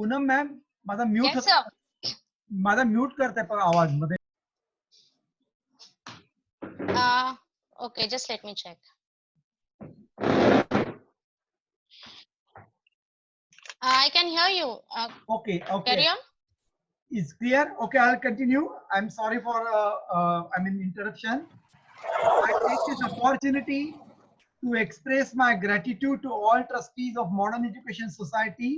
Poonam ma'am माझा mute Yes, sir. माझा mute करते पण आवाज मध्ये. Okay, just let me check. I can hear you. Okay, Carry on. It's clear. Okay, I'll continue. I'm sorry for interruption. I take this opportunity to express my gratitude to all trustees of Modern Education Society,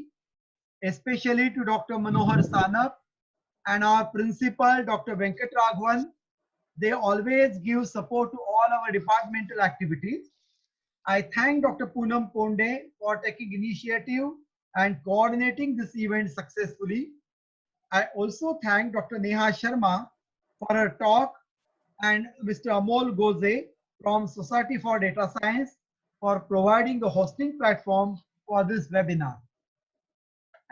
especially to Dr. Manohar Sanap and our principal, Dr. Venkat Raghavan. They always give support to all our departmental activities. I thank Dr. Poonam Ponde for taking initiative and coordinating this event successfully. I also thank Dr. Neha Sharma for her talk and Mr. Amol Goze from Society for Data Science for providing the hosting platform for this webinar.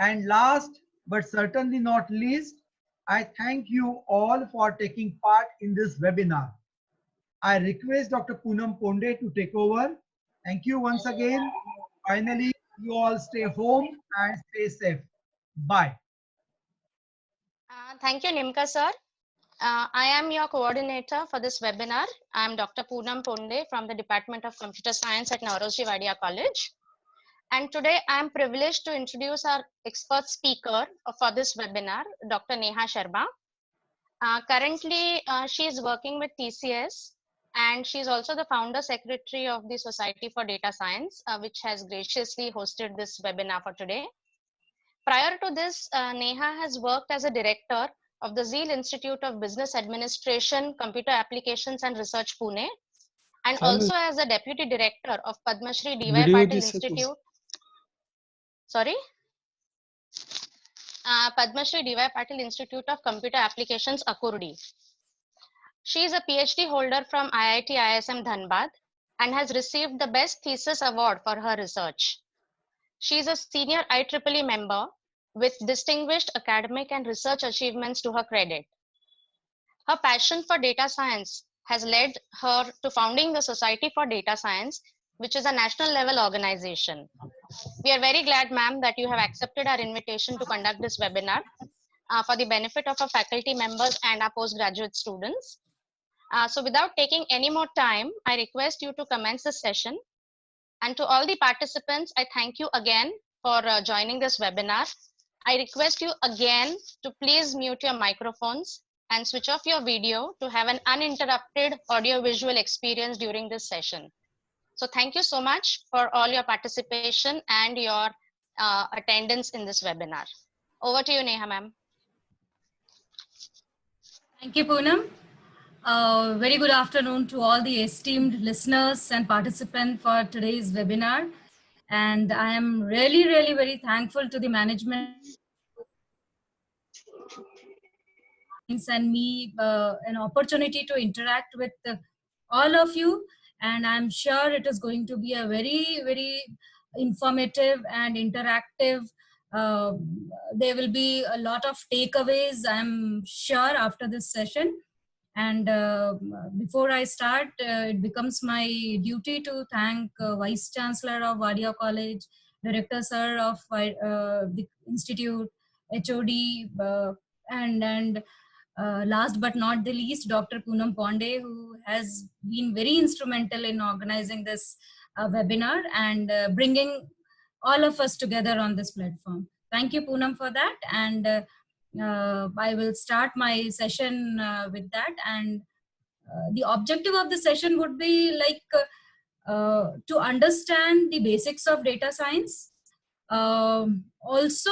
And last but certainly not least, I thank you all for taking part in this webinar. I request Dr. Poonam Ponde to take over. Thank you once again. Finally, you all stay home and stay safe. Bye. Thank you, Nimka sir. I am your coordinator for this webinar. I am Dr. Poonam Ponde from the Department of Computer Science at Nauroji Wadia College. And today I am privileged to introduce our expert speaker for this webinar, Dr. Neha Sharma. Currently, she is working with TCS, and she is also the founder secretary of the Society for Data Science, which has graciously hosted this webinar for today. Prior to this, Neha has worked as a director of the Zeal Institute of Business Administration, Computer Applications and Research, Pune, and also as a deputy director of Padma Shri D.Y. Patil Institute. Sorry? Padma Shri D.Y. Patil Institute of Computer Applications, Akurdi. She is a PhD holder from IIT ISM Dhanbad and has received the Best Thesis Award for her research. She is a senior IEEE member with distinguished academic and research achievements to her credit. Her passion for data science has led her to founding the Society for Data Science, which is a national level organization. We are very glad, ma'am, that you have accepted our invitation to conduct this webinar for the benefit of our faculty members and our postgraduate students. So without taking any more time, I request you to commence the session. And to all the participants, I thank you again for joining this webinar. I request you again to please mute your microphones and switch off your video to have an uninterrupted audio-visual experience during this session. So thank you so much for all your participation and your attendance in this webinar. Over to you, Neha ma'am. Thank you, Poonam. Very good afternoon to all the esteemed listeners and participants for today's webinar. And I am really, really very thankful to the management and me an opportunity to interact with all of you. And I'm sure it is going to be a very, very informative and interactive. There will be a lot of takeaways, I'm sure, after this session. And before I start, it becomes my duty to thank Vice Chancellor of Wadia College, Director Sir of the Institute, HOD, and last but not the least, Dr. Poonam Ponde, who has been very instrumental in organizing this webinar and bringing all of us together on this platform. Thank you, Poonam, for that. And I will start my session with that. And the objective of the session would be like to understand the basics of data science. Also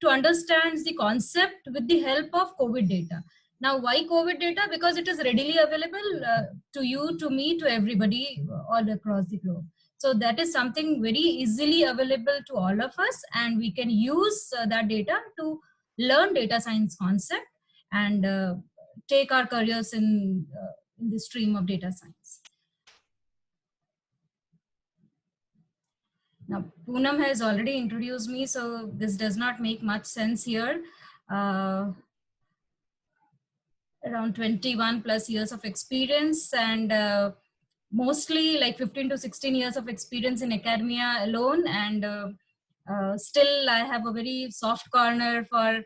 to understand the concept with the help of COVID data. Now, why COVID data? Because it is readily available to you, to me, to everybody all across the globe. So that is something very easily available to all of us, and we can use that data to learn data science concept and take our careers in the stream of data science. Now, Poonam has already introduced me, so this does not make much sense here. Around 21 plus years of experience, and mostly like 15 to 16 years of experience in academia alone, and Still, I have a very soft corner for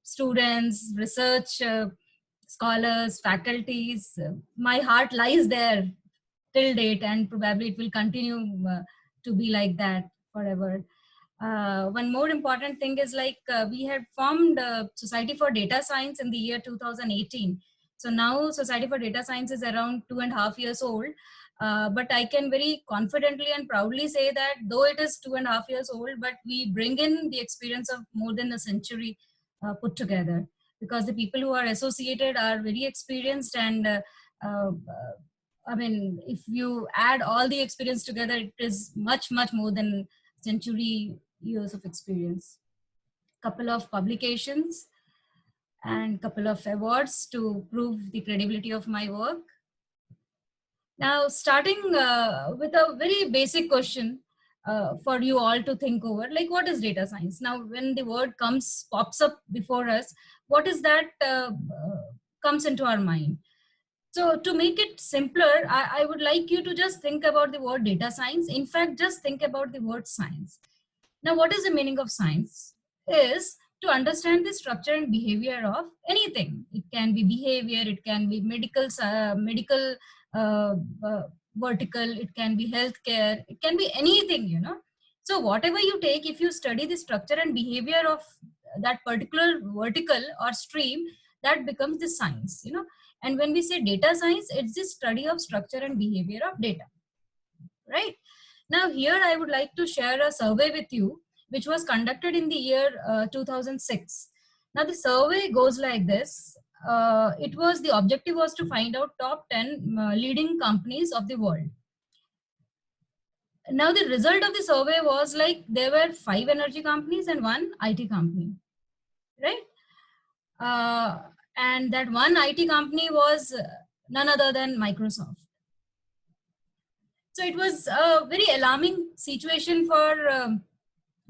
students, research scholars, faculties. My heart lies there till date, and probably it will continue to be like that forever. One more important thing is like we had formed Society for Data Science in the year 2018. So now Society for Data Science is around 2.5 years old. But I can very confidently and proudly say that though it is 2.5 years old, but we bring in the experience of more than a century put together, because the people who are associated are very experienced. And I mean, if you add all the experience together, it is much, much more than century years of experience. Couple of publications and couple of awards to prove the credibility of my work. Now, starting with a very basic question for you all to think over, like what is data science? Now, when the word pops up before us, what is that comes into our mind? So to make it simpler, I would like you to just think about the word data science. In fact, just think about the word science. Now, what is the meaning of science? Is to understand the structure and behavior of anything. It can be behavior, it can be medical uh, vertical, it can be healthcare, it can be anything, you know. So whatever you take, if you study the structure and behavior of that particular vertical or stream, that becomes the science, you know. And when we say data science, it's the study of structure and behavior of data, right? Now here I would like to share a survey with you, which was conducted in the year 2006. Now the survey goes like this. The objective was to find out top 10 leading companies of the world. Now the result of the survey was like there were 5 energy companies and 1 IT company, right? And that 1 IT company was none other than Microsoft. So it was a very alarming situation for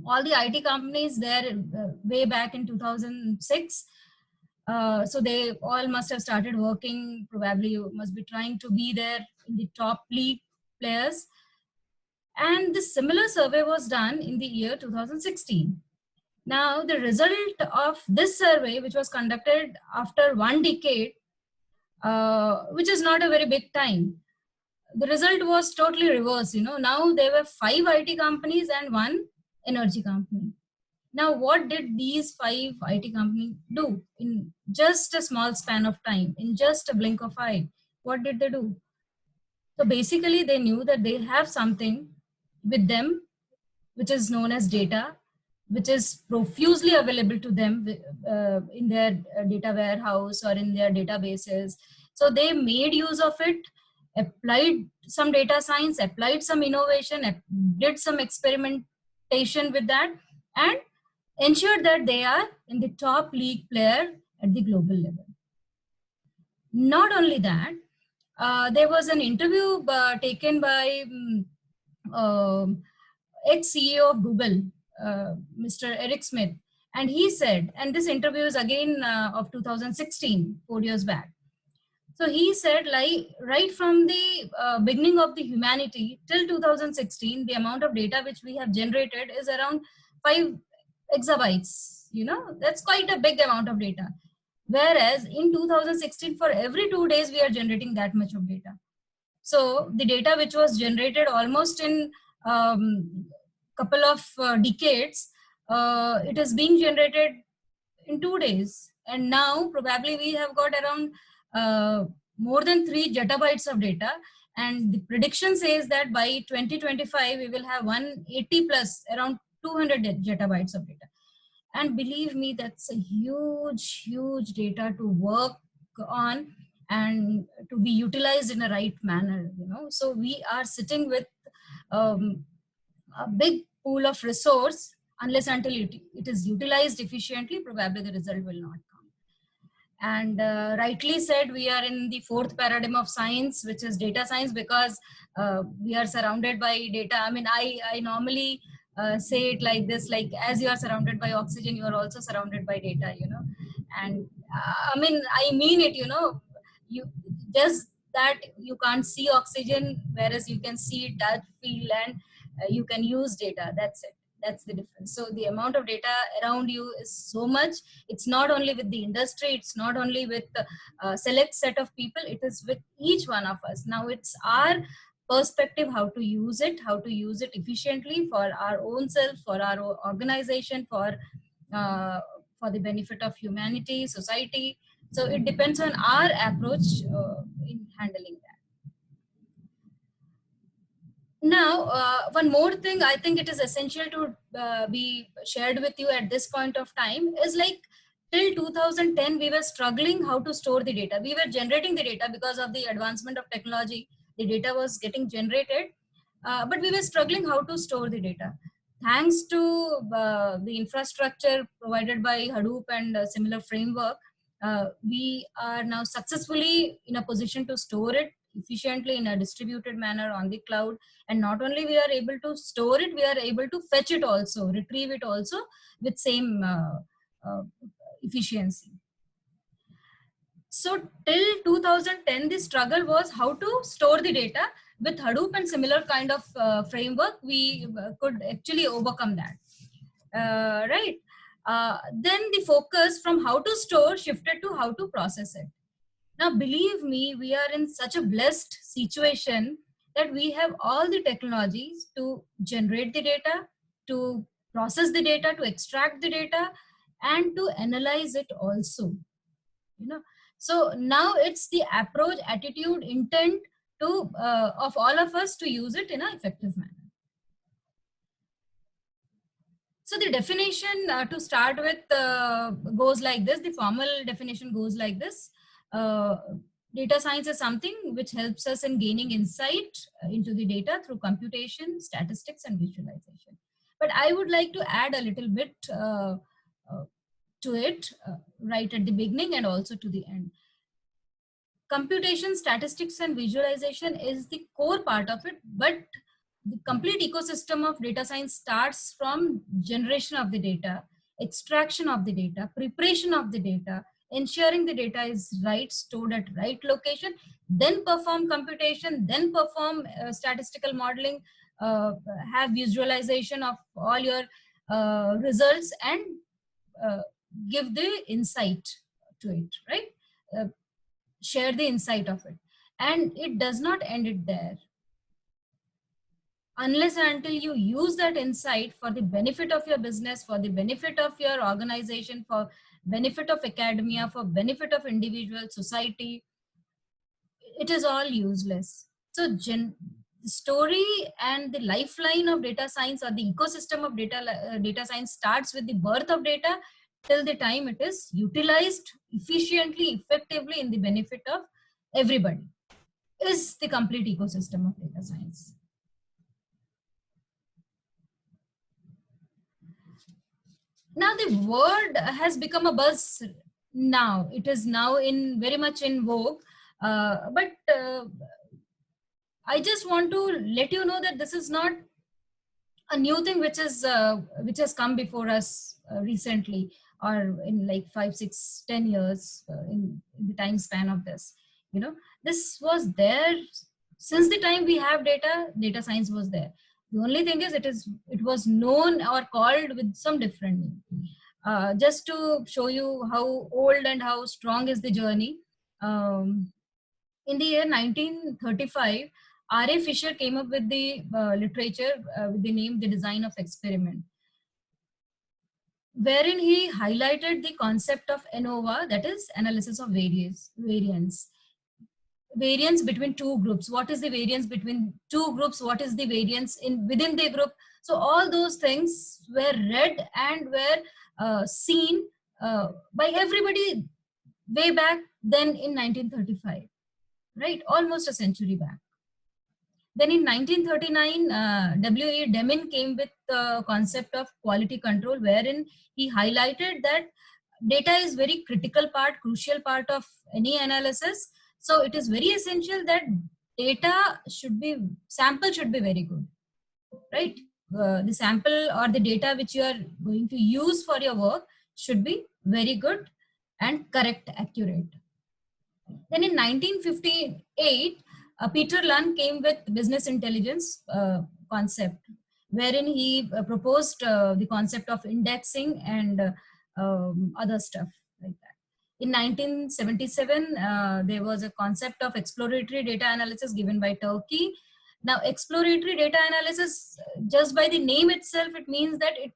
all the IT companies there way back in 2006. So they all must have started working, probably must be trying to be there in the top league players. And this similar survey was done in the year 2016. Now the result of this survey, which was conducted after 1 decade, which is not a very big time, the result was totally reverse. You know, now there were 5 IT companies and 1 energy company. Now, what did these 5 IT companies do in just a small span of time, in just a blink of eye? What did they do? So basically, they knew that they have something with them, which is known as data, which is profusely available to them in their data warehouse or in their databases. So they made use of it, applied some data science, applied some innovation, did some experimentation with that, and ensured that they are in the top league player at the global level. Not only that, there was an interview taken by ex-CEO of Google, Mr. Eric Schmidt, and he said, and this interview is again of 2016, 4 years back. So he said, like, right from the beginning of the humanity till 2016, the amount of data which we have generated is around 5 exabytes. You know, that's quite a big amount of data. Whereas in 2016, for every 2 days, we are generating that much of data. So the data which was generated almost in couple of decades, it is being generated in 2 days. And now probably we have got around more than 3 zettabytes of data. And the prediction says that by 2025, we will have 180 plus around 200 zettabytes of data. And believe me, that's a huge, huge data to work on and to be utilized in a right manner, you know. So we are sitting with a big pool of resource. Unless until it is utilized efficiently, probably the result will not come. And rightly said, we are in the 4th paradigm of science, which is data science, because we are surrounded by data. I mean, I normally say it like this, like as you are surrounded by oxygen, you are also surrounded by data, you know. And I mean it, you know, you just that you can't see oxygen, whereas you can see, touch, feel, and you can use data. That's it. That's the difference. So the amount of data around you is so much. It's not only with the industry, it's not only with a select set of people, it is with each one of us. Now it's our perspective how to use it efficiently for our own self, for our organization, for the benefit of humanity, society. So it depends on our approach in handling that. Now, one more thing I think it is essential to be shared with you at this point of time is like till 2010, we were struggling how to store the data. We were generating the data because of the advancement of technology. The data was getting generated, but we were struggling how to store the data. Thanks to the infrastructure provided by Hadoop and similar framework, we are now successfully in a position to store it efficiently in a distributed manner on the cloud. And not only we are able to store it, we are able to fetch it also, retrieve it also with same efficiency. So till 2010, the struggle was how to store the data. With Hadoop and similar kind of framework, we could actually overcome that, right? Then the focus from how to store shifted to how to process it. Now, believe me, we are in such a blessed situation that we have all the technologies to generate the data, to process the data, to extract the data, and to analyze it also. You know, so now it's the approach, attitude, intent to of all of us to use it in an effective manner. So the definition to start with goes like this. The formal definition goes like this. Data science is something which helps us in gaining insight into the data through computation, statistics, and visualization. But I would like to add a little bit to it right at the beginning and also to the end. Computation, statistics, and visualization is the core part of it, but the complete ecosystem of data science starts from generation of the data, extraction of the data, preparation of the data, ensuring the data is right, stored at right location, then perform computation, then perform statistical modeling, have visualization of all your results, and give the insight to it, right? Share the insight of it. And it does not end it there. Unless and until you use that insight for the benefit of your business, for the benefit of your organization, for benefit of academia, for benefit of individual society, it is all useless. So the story and the lifeline of data science, or the ecosystem of data science, starts with the birth of data till the time it is utilized efficiently, effectively in the benefit of everybody, is the complete ecosystem of data science. Now the word has become a buzz now. It is now in very much in vogue. But I just want to let you know that this is not a new thing which has come before us recently, or in like 5, 6, 10 years in the time span of this. You know, this was there since the time we have data science was there. The only thing is it was known or called with some different name. Just to show you how old and how strong is the journey. In the year 1935, R.A. Fisher came up with the literature with the name The Design of Experiment, wherein he highlighted the concept of ANOVA, that is analysis of variance. Variance between two groups. What is the variance between two groups? What is the variance within the group? So all those things were read and were seen by everybody way back then in 1935, right? Almost a century back. Then in 1939, W.E. Deming came with the concept of quality control, wherein he highlighted that data is very critical part, crucial part of any analysis. So it is very essential that sample should be very good, right? The sample or the data which you are going to use for your work should be very good and correct, accurate. Then in 1958, Peter Lunn came with business intelligence concept, wherein he proposed the concept of indexing and other stuff like that. In 1977, there was a concept of exploratory data analysis given by Turkey. Now, exploratory data analysis, just by the name itself, it means that it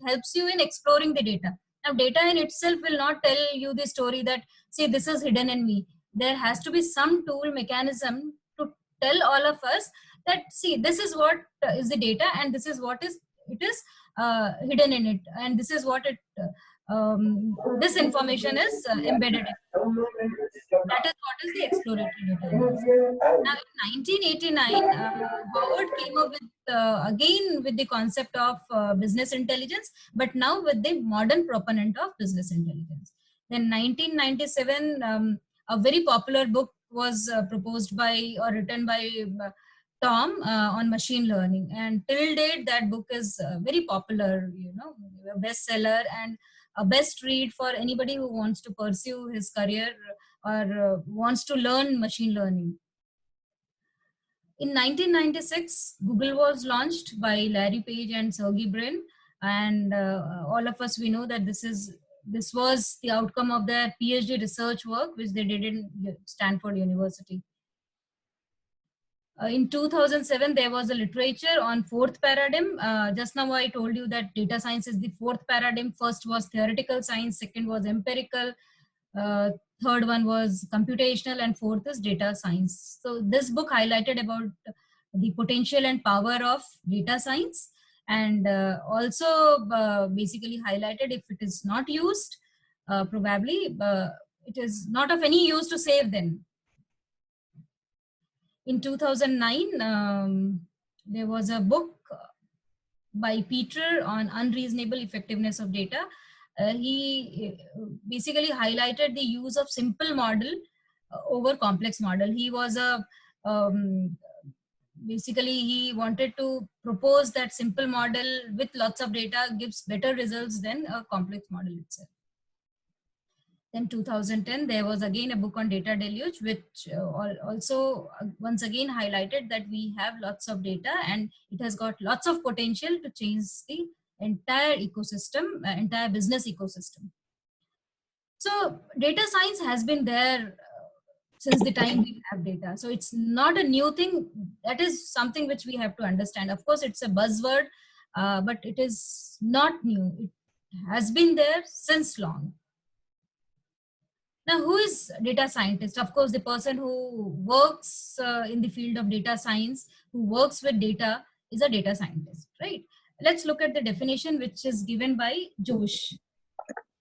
helps you in exploring the data. Now, data in itself will not tell you the story that, see, this is hidden in me. There has to be some tool mechanism to tell all of us that, see, this is what is the data, and this is what is hidden in it, and this is what it this information is embedded in. That is what is the exploratory data analysis. Now, in 1989, Howard came up with again with the concept of business intelligence, but now with the modern proponent of business intelligence. Then 1997, a very popular book was proposed by or written by Tom on machine learning, and till date that book is very popular, you know, a bestseller and a best read for anybody who wants to pursue his career or wants to learn machine learning. In 1996, Google was launched by Larry Page and Sergey Brin, and all of us, we know that this was the outcome of their PhD research work which they did in Stanford University. In 2007, there was a literature on fourth paradigm. Just now I told you that data science is the fourth paradigm. First was theoretical science, second was empirical, third one was computational, and fourth is data science. So this book highlighted about the potential and power of data science, and also basically highlighted if it is not used, probably it is not of any use to save them. In 2009, there was a book by Peter on unreasonable effectiveness of data. He basically highlighted the use of simple model over complex model. He was a basically he wanted to propose that simple model with lots of data gives better results than a complex model itself. Then 2010, there was again a book on data deluge, which also once again highlighted that we have lots of data and it has got lots of potential to change the entire ecosystem, entire business ecosystem. So data science has been there since the time we have data. So it's not a new thing. That is something which we have to understand. Of course, it's a buzzword, but it is not new. It has been there since long. Now, who is data scientist? Of course, the person who works in the field of data science, who works with data, is a data scientist, right? Let's look at the definition which is given by Josh.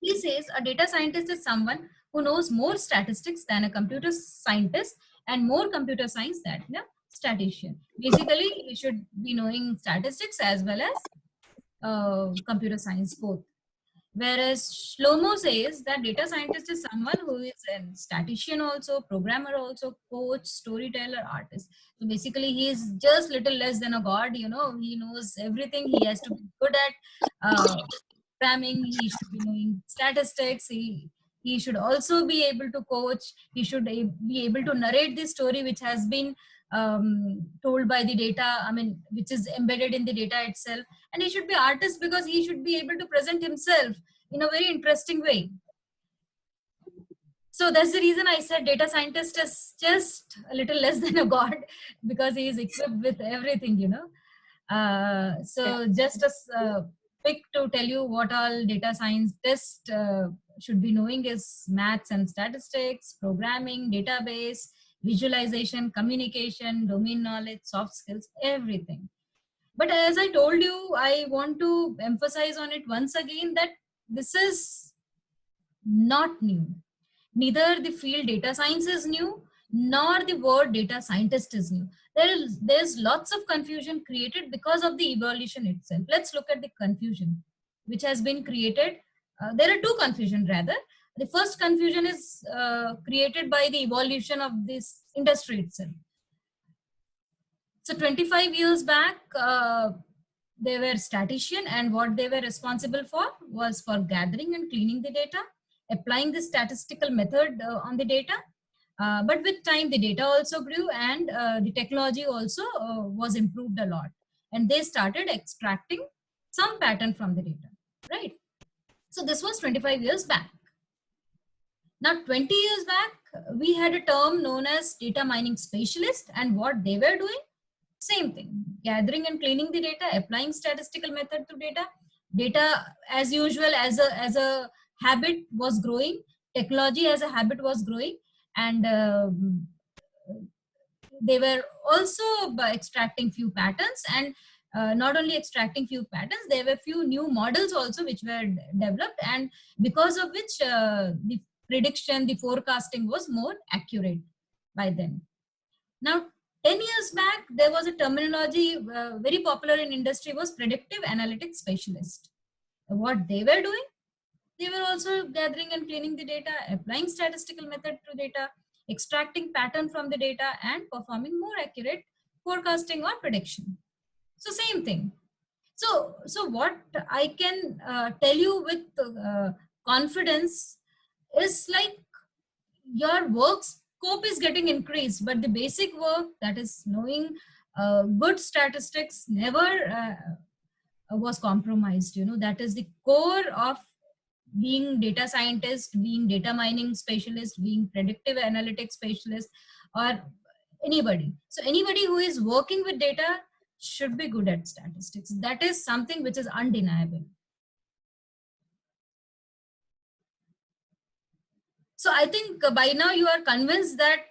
He says a data scientist is someone who knows more statistics than a computer scientist and more computer science than a statistician. Basically, he should be knowing statistics as well as computer science both. Whereas Shlomo says that data scientist is someone who is a statistician also, programmer also, coach, storyteller, artist. So basically he is just little less than a god, you know, he knows everything. He has to be good at programming, he should be knowing statistics, he should also be able to coach, he should be able to narrate the story which has been told by the data, I mean, which is embedded in the data itself. And he should be artist because he should be able to present himself in a very interesting way. So that's the reason I said data scientist is just a little less than a god because he is equipped with everything, you know. So just a pick to tell you what all data scientist should be knowing is maths and statistics, programming, database, visualization, communication, domain knowledge, soft skills, everything. But as I told you, I want to emphasize on it once again that this is not new. Neither the field data science is new, nor the word data scientist is new. There's lots of confusion created because of the evolution itself. Let's look at the confusion which has been created. There are two confusions rather. The first confusion is created by the evolution of this industry itself. So 25 years back, they were statistician, and what they were responsible for was for gathering and cleaning the data, applying the statistical method on the data. But with time, the data also grew and the technology also was improved a lot. and they started extracting some pattern from the data, right? So this was 25 years back. Now 20 years back, we had a term known as data mining specialist, and what they were doing, same thing, gathering and cleaning the data, applying statistical method to data. Data as usual, as a habit was growing, technology as a habit was growing, and they were also extracting few patterns, and not only extracting few patterns, there were few new models also which were developed, and because of which the prediction, the forecasting was more accurate by then. Now 10 years back, there was a terminology very popular in industry, was predictive analytics specialist. What they were doing, they were also gathering and cleaning the data, applying statistical method to data, extracting pattern from the data, and performing more accurate forecasting or prediction. So same thing. So what I can tell you with confidence is, like, your work scope is getting increased, but the basic work, that is knowing good statistics, never was compromised. You know, that is the core of being data scientist, being data mining specialist, being predictive analytics specialist, or anybody. So anybody who is working with data should be good at statistics. That is something which is undeniable. So I think by now you are convinced that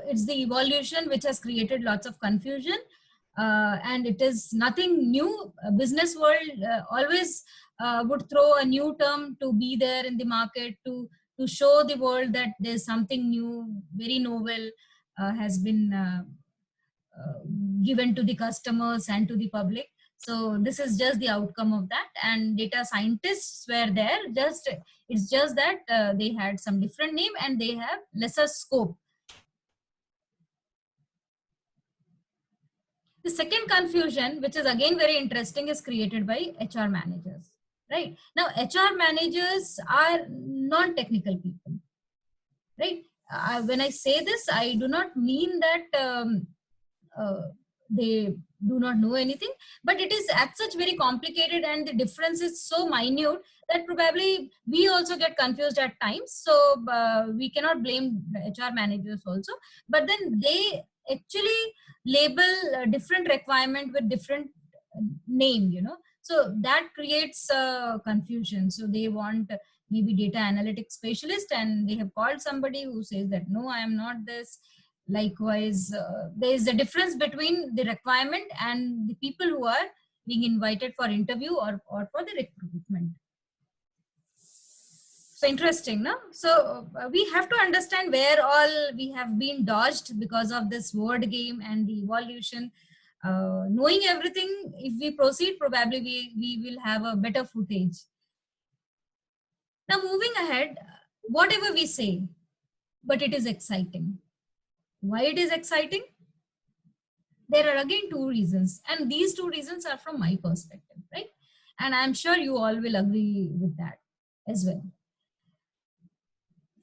it's the evolution which has created lots of confusion, and it is nothing new. Business world always would throw a new term to be there in the market, to show the world that there's something new, very novel has been given to the customers and to the public. So this is just the outcome of that, and data scientists were there, just it's just that they had some different name and they have lesser scope. The second confusion, which is again very interesting, is created by HR managers. Right now, HR managers are non-technical people. Right? When I say this, I do not mean that they do not know anything, but it is as such very complicated, and the difference is so minute that probably we also get confused at times. So we cannot blame HR managers also, but then they actually label different requirement with different name, you know, so that creates confusion. So they want maybe data analytics specialist, and they have called somebody who says that no, I am not this. Likewise, there is a difference between the requirement and the people who are being invited for interview or for the recruitment. So interesting, no? So we have to understand where all we have been dodged because of this word game and the evolution. Knowing everything, if we proceed, probably we will have a better footage. Now moving ahead, whatever we say, but it is exciting. Why it is exciting? There are again two reasons, and these two reasons are from my perspective, right? And I'm sure you all will agree with that as well.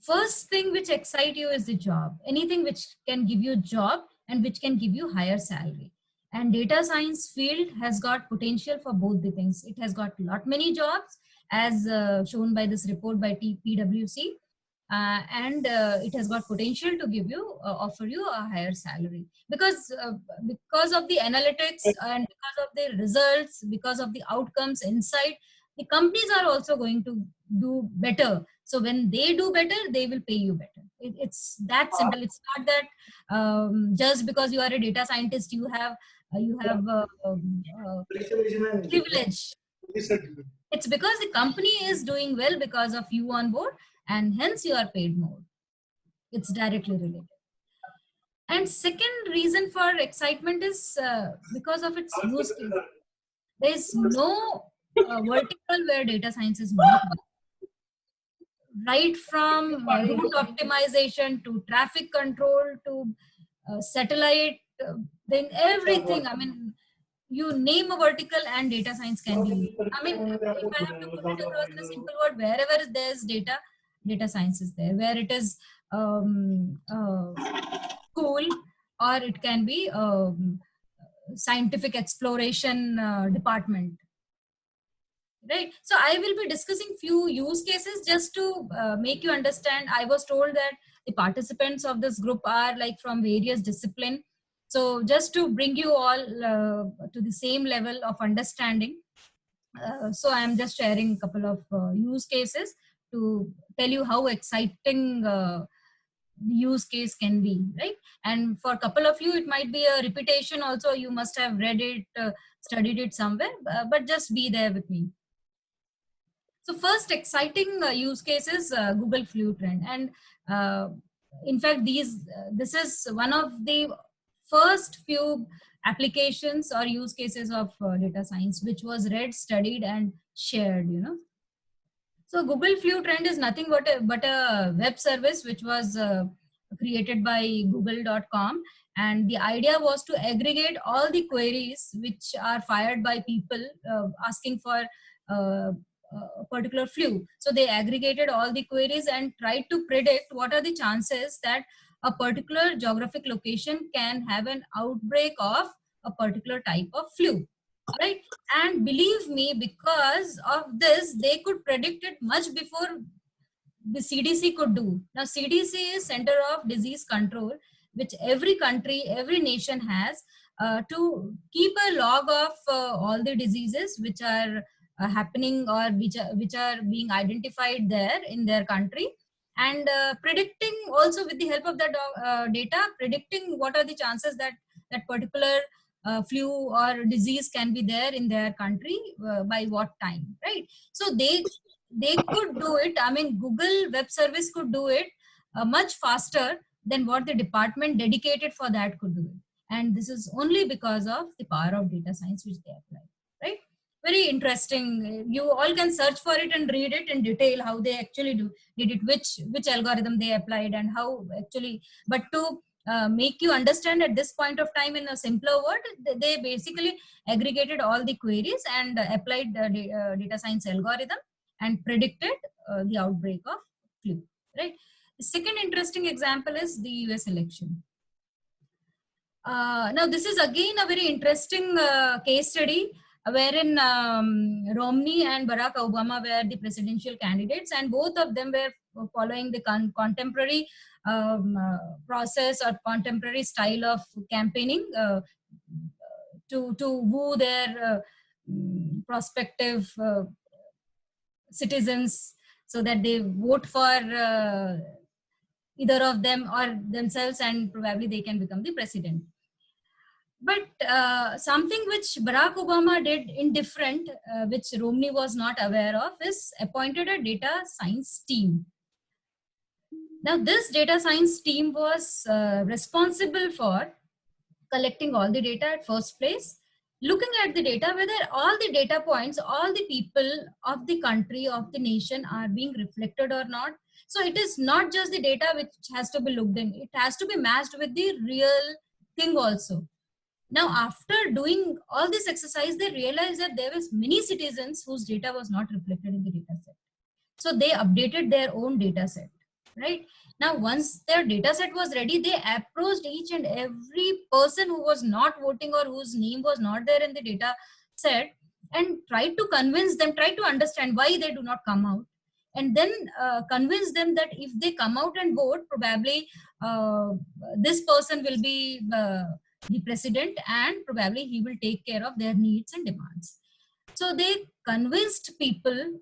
First thing which excites you is the job. Anything which can give you a job and which can give you higher salary. And data science field has got potential for both the things. It has got lot many jobs, as shown by this report by PwC. And it has got potential to give you offer you a higher salary, because of the analytics and because of the results, because of the outcomes inside, the companies are also going to do better. So when they do better, they will pay you better. It's that simple. It's not that just because you are a data scientist you have privilege. It's because the company is doing well because of you on board, and hence you are paid more. It's directly related. And second reason for excitement is because of its use case. There is no vertical where data science is not. Right from route optimization to traffic control to satellite, then everything. I mean, you name a vertical and data science can be used. I mean, if I have to put it across in a simple word, wherever there's data science is there. Where it is school, or it can be scientific exploration department. Right. So I will be discussing few use cases just to make you understand. I was told that the participants of this group are like from various discipline. So just to bring you all to the same level of understanding. So I'm just sharing a couple of use cases to tell you how exciting use case can be, right? And for a couple of you, it might be a repetition also. You must have read it, studied it somewhere, but just be there with me. So first exciting use case is Google Flu Trend. And in fact, this is one of the first few applications or use cases of data science, which was read, studied, and shared, you know. So Google Flu Trend is nothing but a web service which was created by google.com. And the idea was to aggregate all the queries which are fired by people asking for a particular flu. So they aggregated all the queries and tried to predict what are the chances that a particular geographic location can have an outbreak of a particular type of flu, right? And believe me, because of this, they could predict it much before the CDC could do. Now, CDC is Center of Disease Control, which every country, every nation has to keep a log of all the diseases which are happening or which are being identified there in their country, and predicting also with the help of that data, predicting what are the chances that that particular flu or disease can be there in their country by what time, right? So they could do it. I mean, Google web service could do it much faster than what the department dedicated for that could do it. And this is only because of the power of data science which they applied, right? Very interesting. You all can search for it and read it in detail how they actually did it, which algorithm they applied, and how actually. But to make you understand at this point of time in a simpler word, they basically aggregated all the queries and applied the data science algorithm and predicted the outbreak of flu, right? The second interesting example is the US election. Now, this is again a very interesting case study wherein Romney and Barack Obama were the presidential candidates, and both of them were following the contemporary process or contemporary style of campaigning to woo their prospective citizens so that they vote for either of them or themselves, and probably they can become the president. But something which Barack Obama did indifferent, which Romney was not aware of, is appointed a data science team. Now, this data science team was responsible for collecting all the data at first place, looking at the data, whether all the data points, all the people of the country, of the nation are being reflected or not. So it is not just the data which has to be looked in, it has to be matched with the real thing also. Now, after doing all this exercise, they realized that there was many citizens whose data was not reflected in the data set. So they updated their own data set, right? Now, once their data set was ready, they approached each and every person who was not voting or whose name was not there in the data set and tried to convince them, tried to understand why they do not come out. And then convince them that if they come out and vote, probably this person will be the president, and probably he will take care of their needs and demands. So they convinced people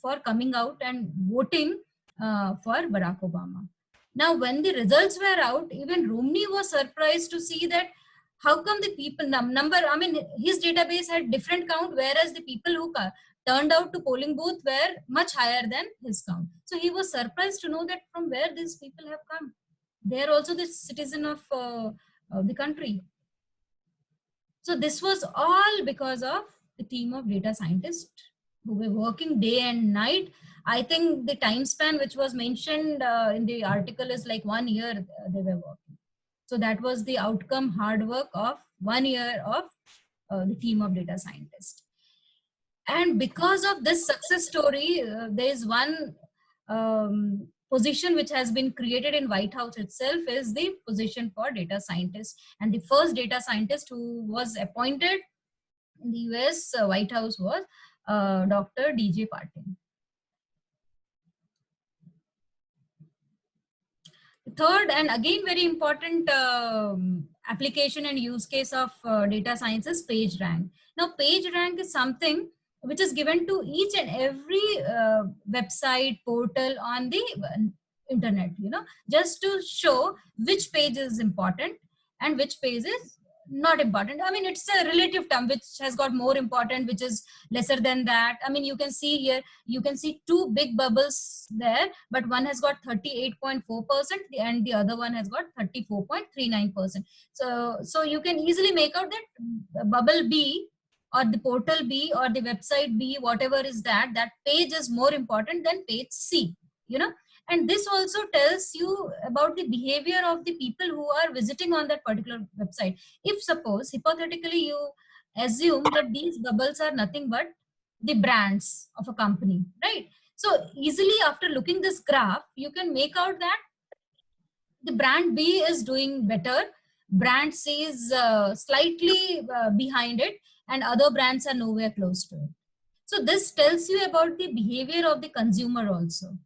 for coming out and voting for Barack Obama. Now, when the results were out, even Romney was surprised to see that how come the people number, I mean, his database had different count, whereas the people who turned out to polling booth were much higher than his count. So he was surprised to know that from where these people have come. They are also the citizen of the country. So this was all because of the team of data scientists who were working day and night. I think the time span which was mentioned in the article is like 1 year they were working. So that was the outcome, hard work of 1 year of the team of data scientists. And because of this success story, there is one position which has been created in White House itself is the position for data scientist. And the first data scientist who was appointed in the US White House was Dr. DJ Patil. Third, and again very important application and use case of data science is PageRank. Now, PageRank is something which is given to each and every website portal on the internet, you know, just to show which page is important and which page is not important. I mean, it's a relative term, which has got more important, which is lesser than that. I mean, you can see here, you can see two big bubbles there, but one has got 38.4% and the other one has got 34.39%. So you can easily make out that bubble B or the portal B or the website B, whatever is that page is more important than page C, you know. And this also tells you about the behavior of the people who are visiting on that particular website. If suppose, hypothetically, you assume that these bubbles are nothing but the brands of a company, right? So easily after looking this graph, you can make out that the brand B is doing better, brand C is slightly behind it, and other brands are nowhere close to it. So this tells you about the behavior of the consumer also.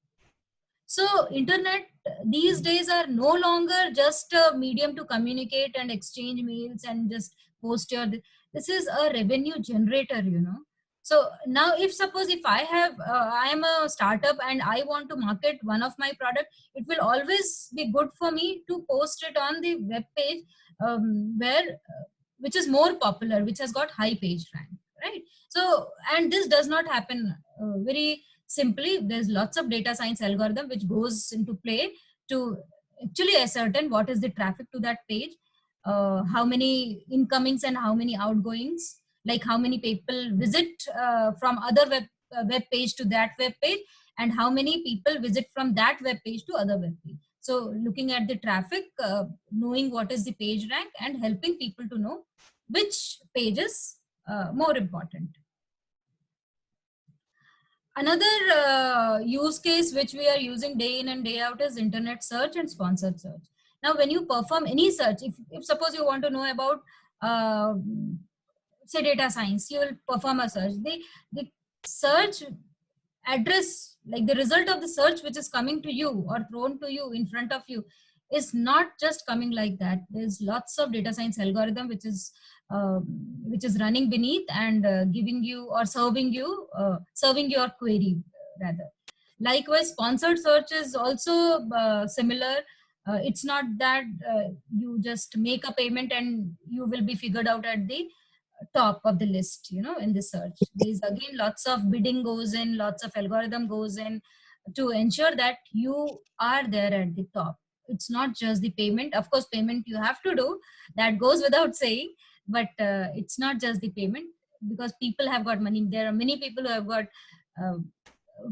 So internet these days are no longer just a medium to communicate and exchange mails and just post your, this is a revenue generator, you know. So now if suppose if I have, I am a startup and I want to market one of my product, it will always be good for me to post it on the web page which is more popular, which has got high page rank, right? So, and this does not happen very simply. There's lots of data science algorithm which goes into play to actually ascertain what is the traffic to that page, how many incomings and how many outgoings, like how many people visit from other web page to that web page, and how many people visit from that web page to other web page. So looking at the traffic, knowing what is the page rank, and helping people to know which page is more important. Another use case which we are using day in and day out is internet search and sponsored search. Now, when you perform any search, if suppose you want to know about, say, data science, you will perform a search. The search address, like the result of the search which is coming to you or thrown to you in front of you, is not just coming like that. There's lots of data science algorithm which is running beneath and giving you or serving your query rather. Likewise, sponsored search is also similar. It's not that you just make a payment and you will be figured out at the top of the list, you know, in the search. There's again lots of bidding goes in, lots of algorithm goes in to ensure that you are there at the top. It's not just the payment. Of course, payment you have to do, that goes without saying, but it's not just the payment, because people have got money. There are many people who have got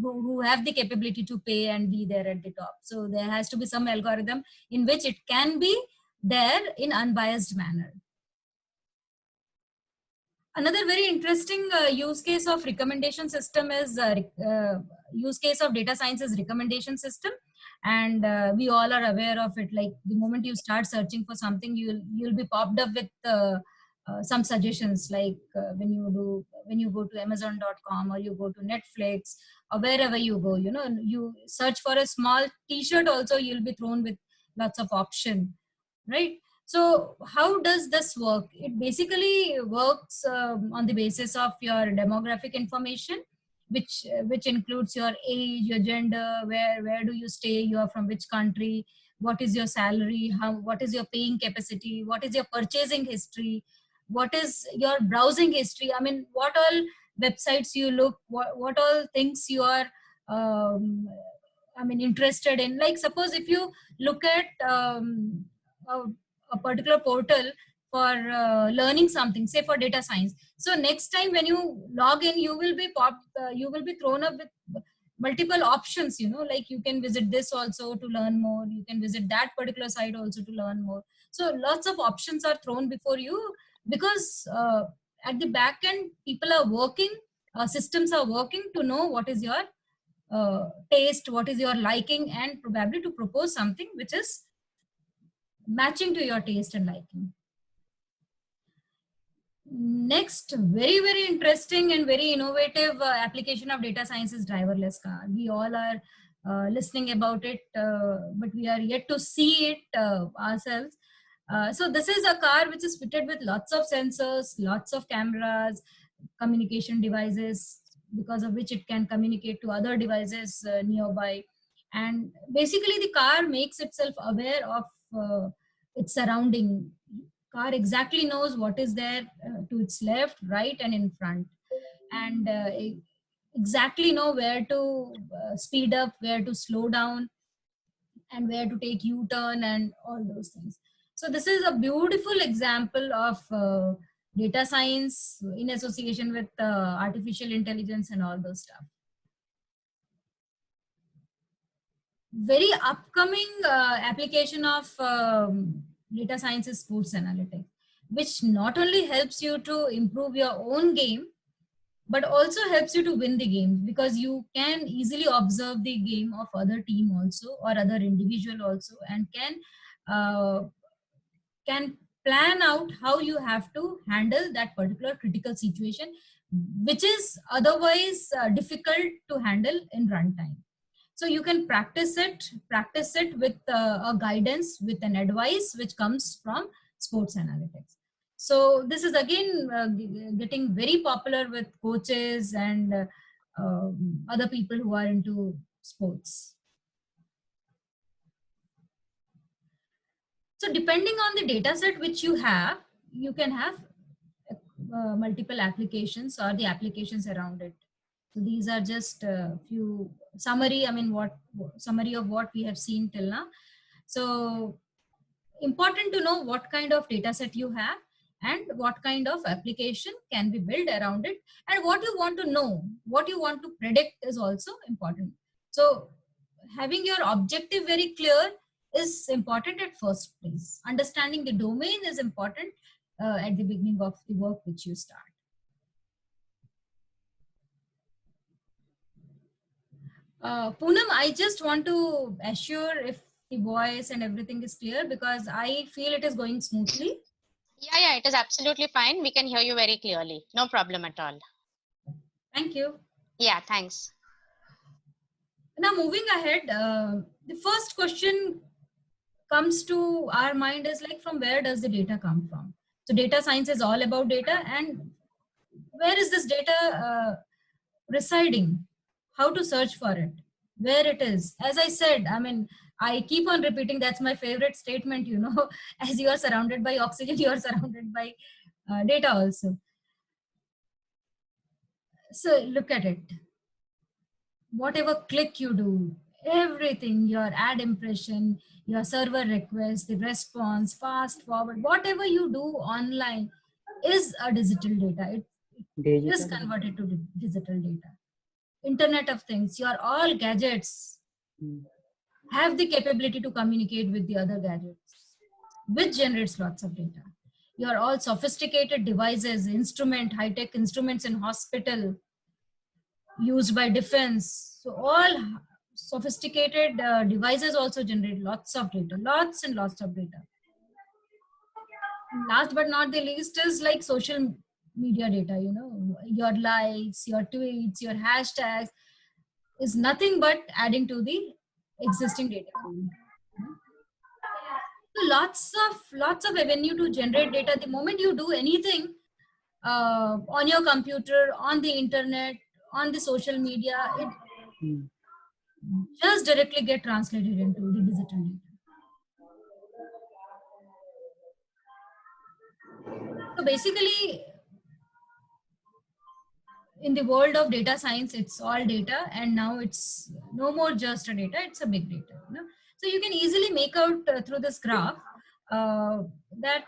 who have the capability to pay and be there at the top. So there has to be some algorithm in which it can be there in unbiased manner. Another very interesting use case of recommendation system is use case of data science is recommendation system, and we all are aware of it. Like the moment you start searching for something, you'll be popped up with some suggestions. Like when you go to Amazon.com or you go to Netflix or wherever you go, you know, you search for a small T-shirt, also you'll be thrown with lots of option, right? So how does this work? It basically works on the basis of your demographic information, which includes your age, your gender, where do you stay, you are from which country, what is your salary, what is your paying capacity, what is your purchasing history, what is your browsing history. I mean, what all websites you look, what all things you are interested in. Like suppose if you look at a particular portal for learning something, say for data science. So next time when you log in, you will be thrown up with multiple options, you know, like you can visit this also to learn more. You can visit that particular site also to learn more. So lots of options are thrown before you, because at the back end, people are working, systems are working to know what is your taste, what is your liking, and probably to propose something which is matching to your taste and liking. Next, very interesting and very innovative application of data science is driverless car. We all are listening about it, but we are yet to see it ourselves. So this is a car which is fitted with lots of sensors, lots of cameras, communication devices, because of which it can communicate to other devices nearby. And basically the car makes itself aware of its surrounding. Car exactly knows what is there to its left, right, and in front, and exactly know where to speed up, where to slow down, and where to take U-turn and all those things. So this is a beautiful example of data science in association with artificial intelligence and all those stuff. Very upcoming application of data science is sports analytics, which not only helps you to improve your own game, but also helps you to win the game, because you can easily observe the game of other team also or other individual also, and can plan out how you have to handle that particular critical situation, which is otherwise difficult to handle in runtime. So you can practice it with a guidance, with an advice which comes from sports analytics. So this is again getting very popular with coaches and other people who are into sports. So depending on the data set which you have, you can have multiple applications or the applications around it. So these are just a few summary, summary of what we have seen till now. So important to know what kind of data set you have and what kind of application can be built around it, and what you want to know, what you want to predict is also important. So having your objective very clear is important at first place. Understanding the domain is important at the beginning of the work which you start. Poonam, I just want to assure if the voice and everything is clear, because I feel it is going smoothly. Yeah, it is absolutely fine. We can hear you very clearly. No problem at all. Thank you. Yeah, thanks. Now moving ahead, the first question comes to our mind is like, from where does the data come from? So data science is all about data, and where is this data residing? How to search for it, where it is? As I said, I keep on repeating, that's my favorite statement, as you are surrounded by oxygen, you are surrounded by data also. So look at it. Whatever click you do, everything, your ad impression, your server request, the response, fast forward, whatever you do online is a digital data. It is converted to digital data. Internet of Things, your all gadgets have the capability to communicate with the other gadgets, which generates lots of data. Your all sophisticated devices, high-tech instruments in hospital, used by defense. So all sophisticated devices also generate lots of data, lots and lots of data. Last but not the least is like social media data, your likes, your tweets, your hashtags is nothing but adding to the existing data. So lots of avenue to generate data. The moment you do anything on your computer, on the internet, on the social media, it just directly get translated into the digital data. So basically, in the world of data science, it's all data, and now it's no more just a data, it's a big data. So you can easily make out through this graph that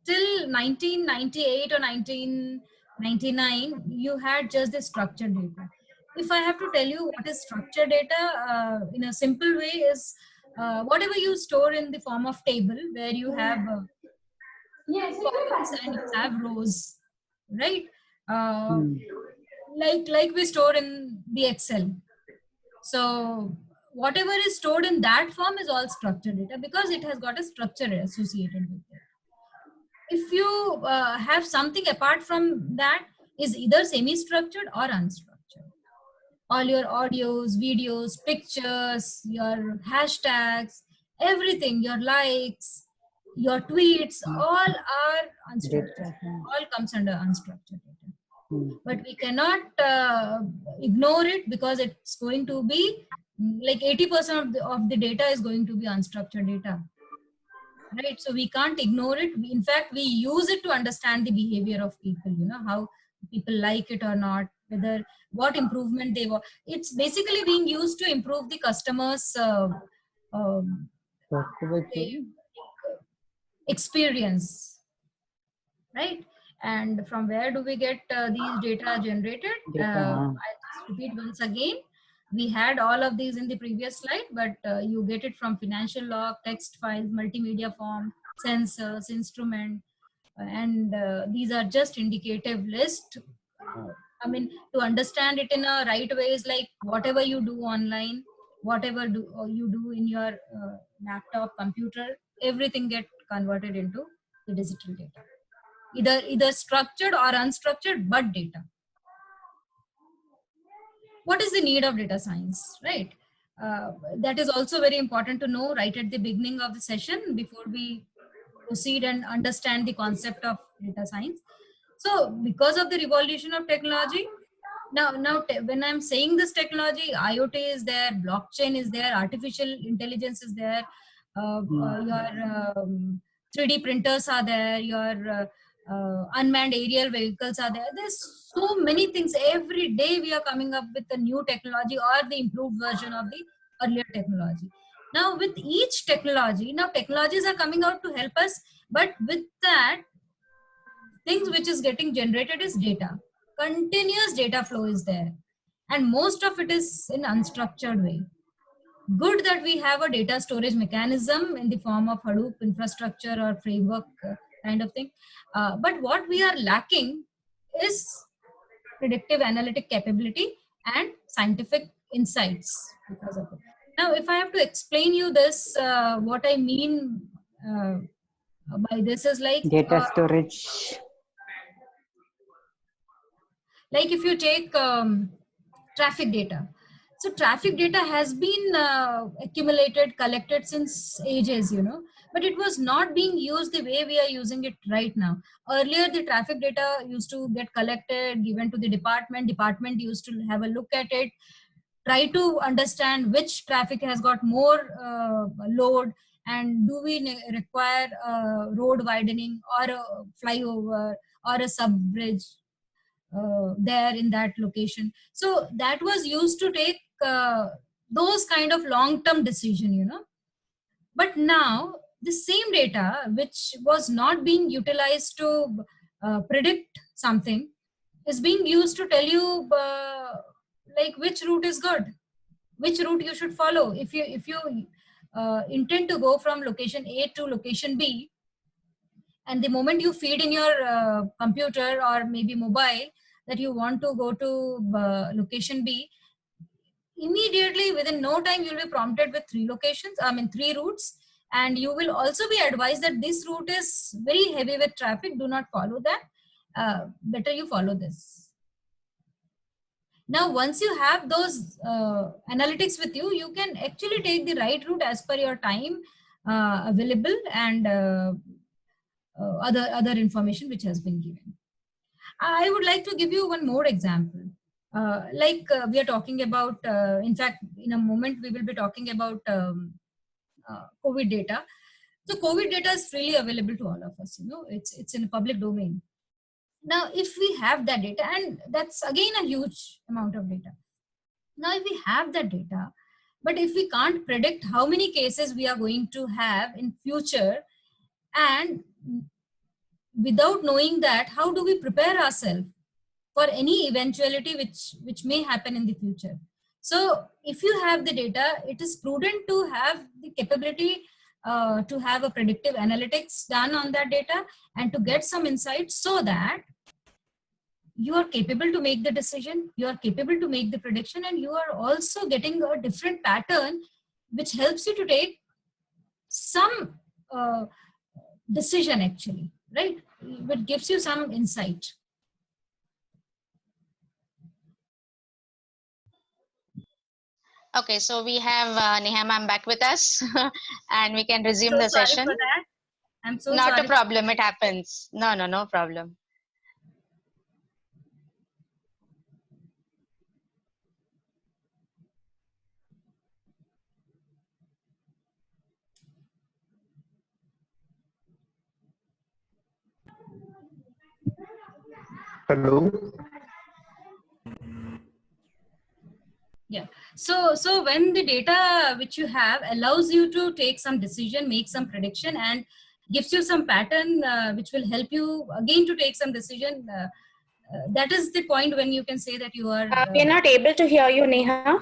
till 1998 or 1999, you had just the structured data. If I have to tell you what is structured data in a simple way is whatever you store in the form of table, where you have columns and you have rows, right? like we store in the Excel. So whatever is stored in that form is all structured data because it has got a structure associated with it. If you have something apart from that, is either semi-structured or unstructured. All your audios, videos, pictures, your hashtags, everything, your likes, your tweets, all are unstructured. All comes under unstructured data. But we cannot ignore it because it's going to be like 80% of the data is going to be unstructured data. Right, so we can't ignore it. In fact, we use it to understand the behavior of people, you know, how people like it or not, whether what improvement they want. It's basically being used to improve the customer's experience, right? And from where do we get these data generated? I'll just repeat once again. We had all of these in the previous slide, but you get it from financial log, text files, multimedia form, sensors, instrument, and these are just indicative list. I mean, to understand it in a right way is like whatever you do online, whatever you do in your laptop, computer, everything get converted into the digital data. Either structured or unstructured, but data. What is the need of data science, right? That is also very important to know right at the beginning of the session before we proceed and understand the concept of data science. So because of the revolution of technology, now when I'm saying this technology, IoT is there, blockchain is there, artificial intelligence is there, your 3D printers are there, your unmanned aerial vehicles are there. There's so many things. Every day we are coming up with a new technology or the improved version of the earlier technology. Now with each technology, now technologies are coming out to help us, but with that, things which is getting generated is data. Continuous data flow is there, and most of it is in unstructured way. Good that we have a data storage mechanism in the form of Hadoop infrastructure or framework kind of thing. But what we are lacking is predictive analytic capability and scientific insights because of it. Now, if I have to explain you this, what I mean by this is like data storage. Like if you take traffic data. So traffic data has been accumulated, collected since ages, you know, but it was not being used the way we are using it right now. Earlier, the traffic data used to get collected, given to the department. Department used to have a look at it, try to understand which traffic has got more load, and do we require road widening or a flyover or a sub bridge there in that location. So that was used to take those kind of long-term decision, you know. But now the same data which was not being utilized to predict something is being used to tell you like which route is good, which route you should follow. If you intend to go from location A to location B, and the moment you feed in your computer or maybe mobile that you want to go to location B, immediately within no time you'll be prompted with 3 locations, I mean 3 routes, and you will also be advised that this route is very heavy with traffic, do not follow that, better you follow this. Now once you have those analytics with you, you can actually take the right route as per your time available and other information which has been given. I would like to give you one more example. We are talking about, in fact, in a moment we will be talking about COVID data. So COVID data is freely available to all of us. You know, it's in a public domain. Now, if we have that data, and that's again a huge amount of data. Now, if we have that data, but if we can't predict how many cases we are going to have in future, and without knowing that, how do we prepare ourselves for any eventuality which may happen in the future? So if you have the data, it is prudent to have the capability to have a predictive analytics done on that data and to get some insights so that you are capable to make the decision, you are capable to make the prediction, and you are also getting a different pattern which helps you to take some decision actually, right? It gives you some insight. Okay, so we have Neha ma'am back with us and we can resume So the sorry session. for that. I'm so Not sorry. a problem, it happens. No problem. Hello. Yeah. So when the data which you have allows you to take some decision, make some prediction, and gives you some pattern which will help you again to take some decision, that is the point when you can say that you are. We are not able to hear you, Neha.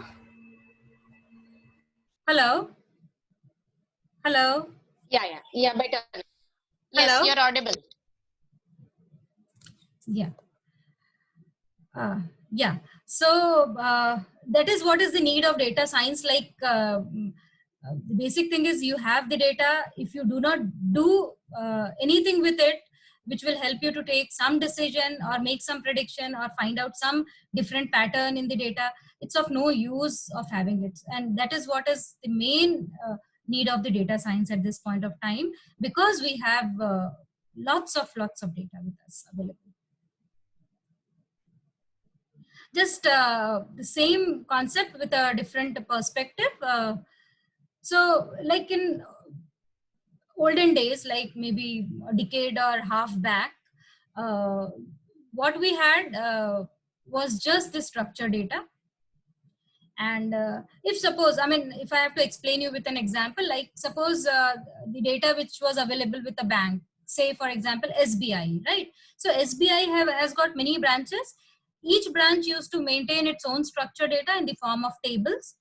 Hello. Hello. Yeah, better. Yes, Hello? you're audible. Yeah. Yeah. So that is what is the need of data science. Like the basic thing is you have the data. If you do not do anything with it, which will help you to take some decision or make some prediction or find out some different pattern in the data, it's of no use of having it. And that is what is the main need of the data science at this point of time, because we have lots of data with us available. Just the same concept with a different perspective. So like in olden days, like maybe a decade or half back, what we had was just the structured data. And if suppose, I mean, if I have to explain you with an example, like suppose the data which was available with a bank, say for example, SBI, right? So SBI has got many branches. Each branch used to maintain its own structured data in the form of tables.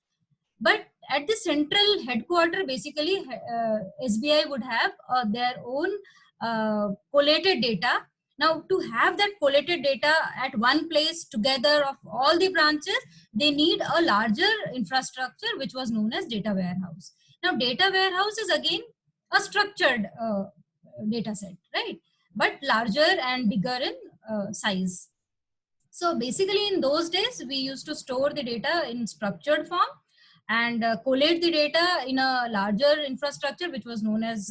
But at the central headquarter, basically, SBI would have their own collated data. Now, to have that collated data at one place together of all the branches, they need a larger infrastructure, which was known as data warehouse. Now, data warehouse is again a structured data set, right? But larger and bigger in size. So basically in those days, we used to store the data in structured form and collate the data in a larger infrastructure, which was known as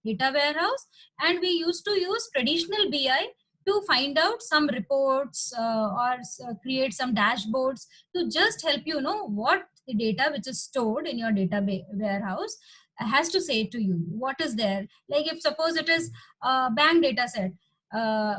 data warehouse. And we used to use traditional BI to find out some reports or create some dashboards to just help you know what the data which is stored in your data warehouse has to say to you. What is there? Like if suppose it is a bank data set,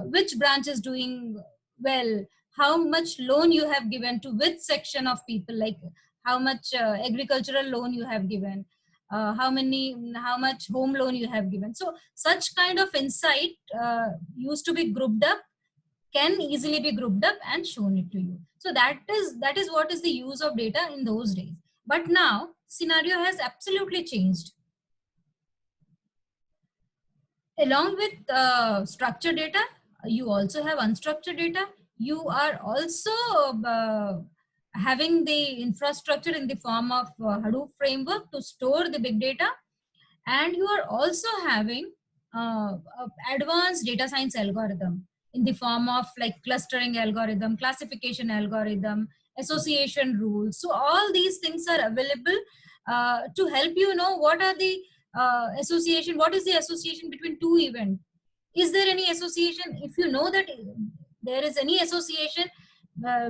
which branch is doing well, how much loan you have given to which section of people, like how much agricultural loan you have given, how much home loan you have given. So such kind of insight used to be grouped up, can easily be grouped up and shown it to you. So that is what is the use of data in those days. But now scenario has absolutely changed. Along with structured data, you also have unstructured data. You are also having the infrastructure in the form of Hadoop framework to store the big data. And you are also having advanced data science algorithm in the form of like clustering algorithm, classification algorithm, association rules. So all these things are available to help you know what are the association, what is the association between two events. Is there any association? If you know that there is any association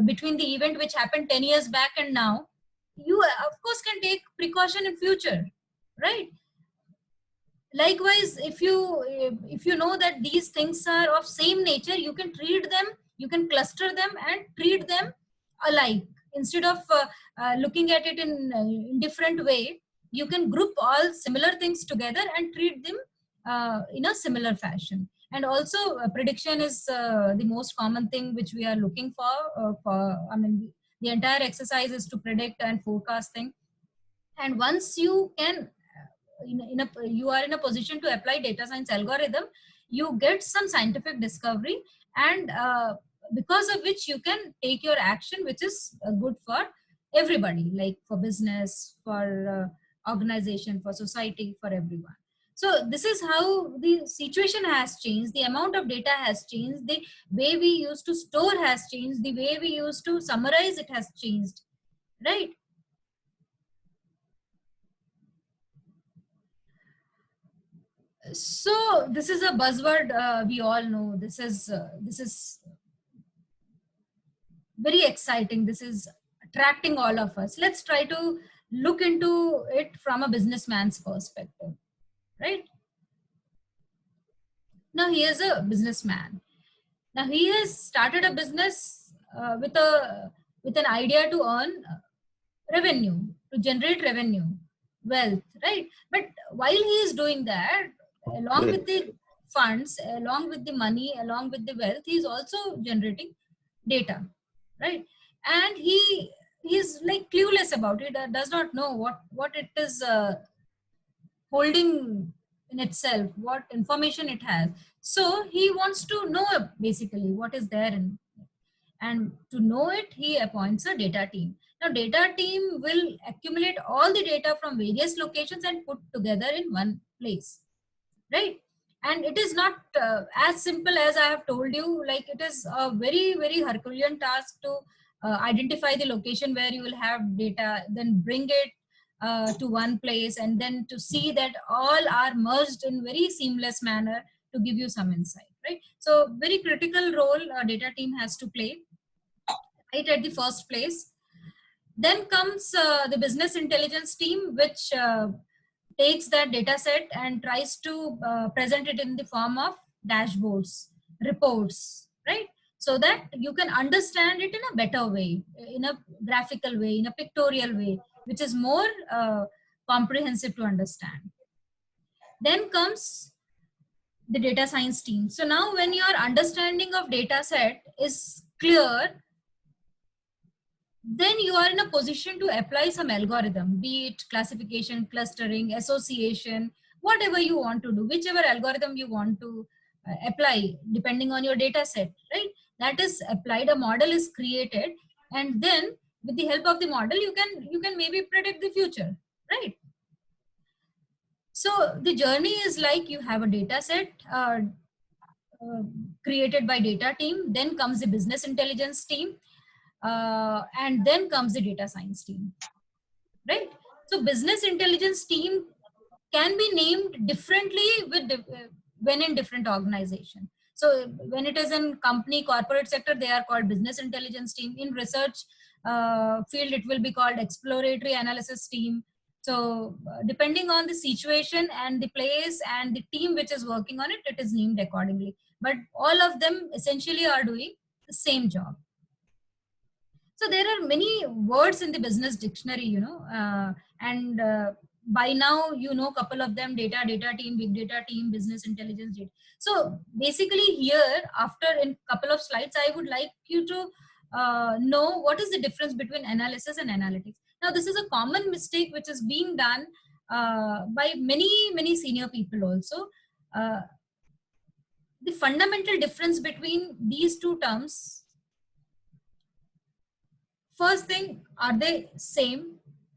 between the event which happened 10 years back and now, you of course can take precaution in future, right? Likewise, if you know that these things are of same nature, you can treat them, you can cluster them and treat them alike. Instead of looking at it in different way, you can group all similar things together and treat them in a similar fashion. And also prediction is the most common thing which we are looking for. I mean, the entire exercise is to predict and forecasting. And once you can you are in a position to apply data science algorithm, you get some scientific discovery, and because of which you can take your action, which is good for everybody, like for business, for organization, for society, for everyone. So this is how the situation has changed. The amount of data has changed. The way we used to store has changed. The way we used to summarize it has changed, right? So this is a buzzword we all know. This is very exciting. This is attracting all of us. Let's try to look into it from a businessman's perspective, right? Now he is a businessman. Now he has started a business with an idea to earn revenue, to generate revenue, wealth, right? But while he is doing that, along with the funds, along with the money, along with the wealth, he is also generating data, right? And he's like clueless about it, does not know what it is holding in itself, what information it has. So he wants to know basically what is there in, and to know it, he appoints a data team. Now data team will accumulate all the data from various locations and put together in one place, right? And it is not as simple as I have told you. Like, it is a very, very Herculean task to identify the location where you will have data, then bring it to one place, and then to see that all are merged in very seamless manner to give you some insight, right? So very critical role a data team has to play, right, at the first place. Then comes the business intelligence team, which takes that data set and tries to present it in the form of dashboards, reports, right? So that you can understand it in a better way, in a graphical way, in a pictorial way, which is more comprehensive to understand. Then comes the data science team. So now when your understanding of data set is clear, then you are in a position to apply some algorithm, be it classification, clustering, association, whatever you want to do, whichever algorithm you want to apply depending on your data set, right? That is applied, a model is created, and then with the help of the model, you can maybe predict the future, right? So the journey is like, you have a data set created by data team, then comes the business intelligence team, and then comes the data science team, right? So business intelligence team can be named differently when in different organization. So when it is in company, corporate sector, they are called business intelligence team. In research field, it will be called exploratory analysis team. So depending on the situation and the place and the team which is working on it, it is named accordingly. But all of them essentially are doing the same job. So there are many words in the business dictionary, and by now, a couple of them: data team, big data team, business intelligence data. So basically here, after in couple of slides, I would like you to know what is the difference between analysis and analytics. Now, this is a common mistake which is being done by many senior people also. The fundamental difference between these two terms, first thing, are they same?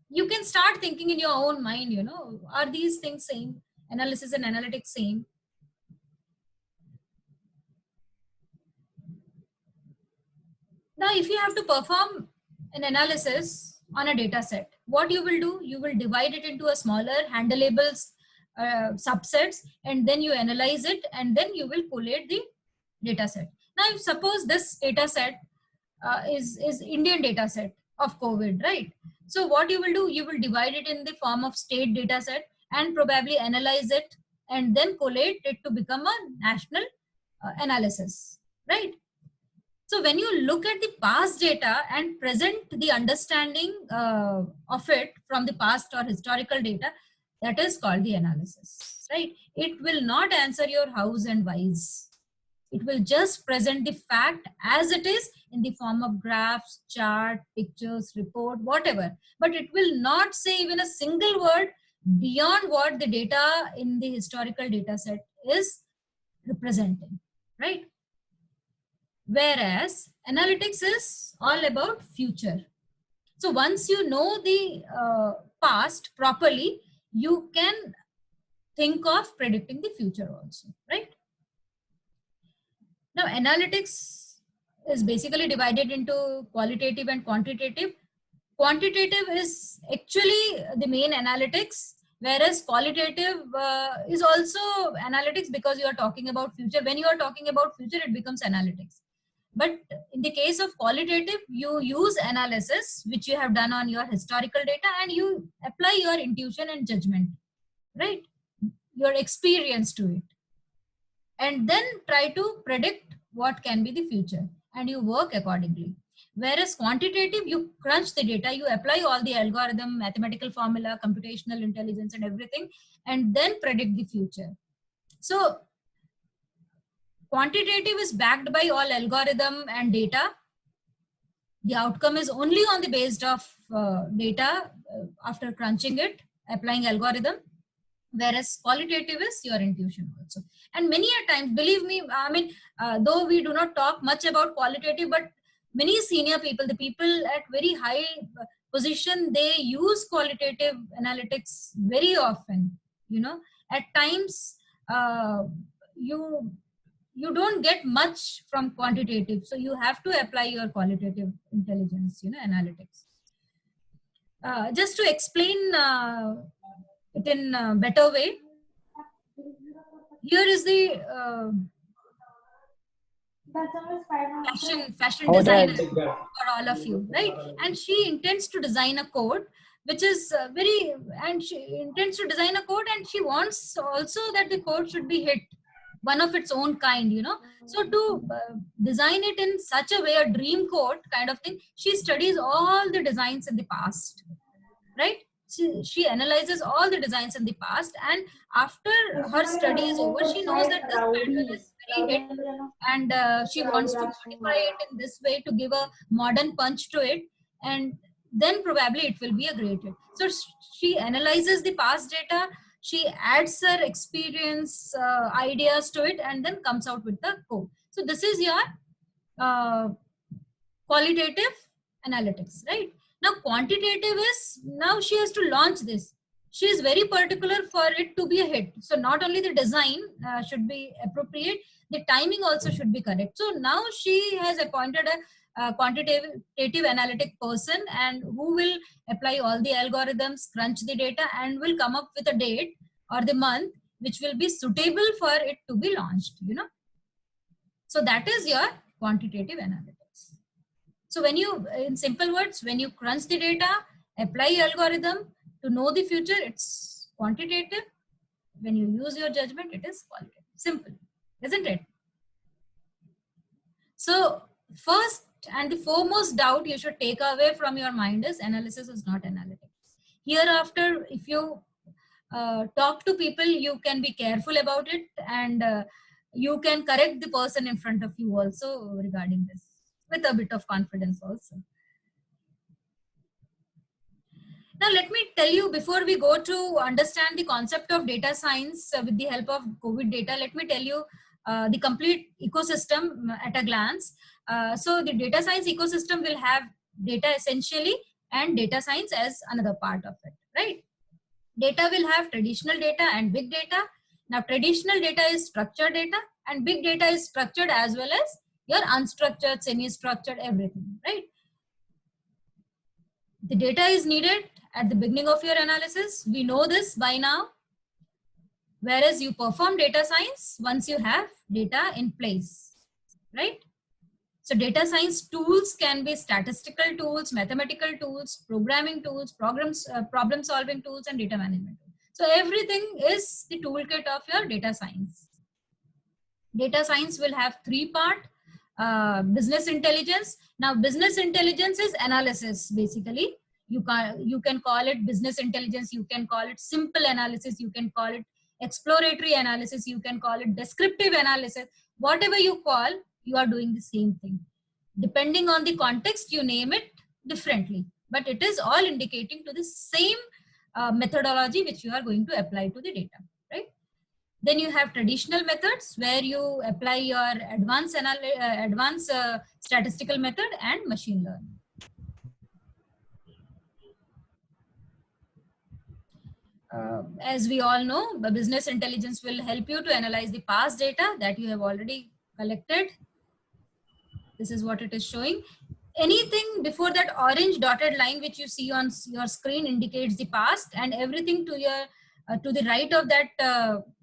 You can start thinking in your own mind, are these things same? Analysis and analytics same? Now, if you have to perform an analysis on a data set, what you will do, you will divide it into a smaller handleable subsets, and then you analyze it, and then you will collate the data set. Now, if suppose this data set is Indian data set of COVID, right? So what you will do, you will divide it in the form of state data set and probably analyze it and then collate it to become a national analysis, right? So when you look at the past data and present the understanding of it from the past or historical data, that is called the analysis, right? It will not answer your hows and whys. It will just present the fact as it is in the form of graphs, chart, pictures, report, whatever. But it will not say even a single word beyond what the data in the historical data set is representing, right? Whereas analytics is all about future. So once you know the past properly, you can think of predicting the future also, right? Now, analytics is basically divided into qualitative and quantitative. Quantitative is actually the main analytics, whereas qualitative is also analytics because you are talking about future. When you are talking about future, it becomes analytics. But in the case of qualitative, you use analysis, which you have done on your historical data, and you apply your intuition and judgment, right? Your experience to it. And then try to predict what can be the future, and you work accordingly. Whereas quantitative, you crunch the data, you apply all the algorithm, mathematical formula, computational intelligence and everything, and then predict the future. So quantitative is backed by all algorithm and data. The outcome is only on the basis of data after crunching it, applying algorithm. Whereas qualitative is your intuition also. And many a times, believe me, I mean, though we do not talk much about qualitative, but many senior people, the people at very high position, they use qualitative analytics very often. You know, at times you don't get much from quantitative, so you have to apply your qualitative intelligence, you know, analytics. Just to explain it in a better way, here is the fashion designer for all of you, right? And she intends to design a code which is and she intends to design a code, and she wants also that the code should be hit, one of its own kind, you know. So to design it in such a way, a dream code kind of thing, she studies all the designs in the past, right? She analyzes all the designs in the past, and after her study is over, she knows that this pattern is very hit, and she wants to modify it in this way to give a modern punch to it, and then probably it will be a great hit. So she analyzes the past data, she adds her experience, ideas to it, and then comes out with the code. So this is your qualitative analytics, right? Now quantitative is, now she has to launch this. She is very particular for it to be a hit. So not only the design should be appropriate, the timing also should be correct. So now she has appointed a quantitative analytic person, and who will apply all the algorithms, crunch the data, and will come up with a date or the month which will be suitable for it to be launched, you know. So that is your quantitative analytics. So when you, in simple words, when you crunch the data, apply algorithm to know the future, it's quantitative. When you use your judgment, it is qualitative. Simple, isn't it? So first and the foremost doubt you should take away from your mind is analysis is not analytics. Hereafter, if you talk to people, you can be careful about it, and you can correct the person in front of you also regarding this, with a bit of confidence also. Now let me tell you, before we go to understand the concept of data science with the help of COVID data, let me tell you the complete ecosystem at a glance. So the data science ecosystem will have data essentially and data science as another part of it, right? Data will have traditional data and big data. Now traditional data is structured data, and big data is structured as well as your unstructured, semi-structured, everything, right? The data is needed at the beginning of your analysis. We know this by now. Whereas you perform data science once you have data in place, right? So data science tools can be statistical tools, mathematical tools, programming tools, problem solving tools, and data management tools. So everything is the toolkit of your data science. Data science will have three parts. Business intelligence. Now business intelligence is analysis basically. You can call it business intelligence, you can call it simple analysis, you can call it exploratory analysis, you can call it descriptive analysis. Whatever you call, you are doing the same thing. Depending on the context, you name it differently, but it is all indicating to the same methodology which you are going to apply to the data, right? Then you have traditional methods where you apply your advanced statistical method and machine learning. As we all know, the business intelligence will help you to analyze the past data that you have already collected. This is what it is showing. Anything before that orange dotted line which you see on your screen indicates the past, and everything to your to the right of that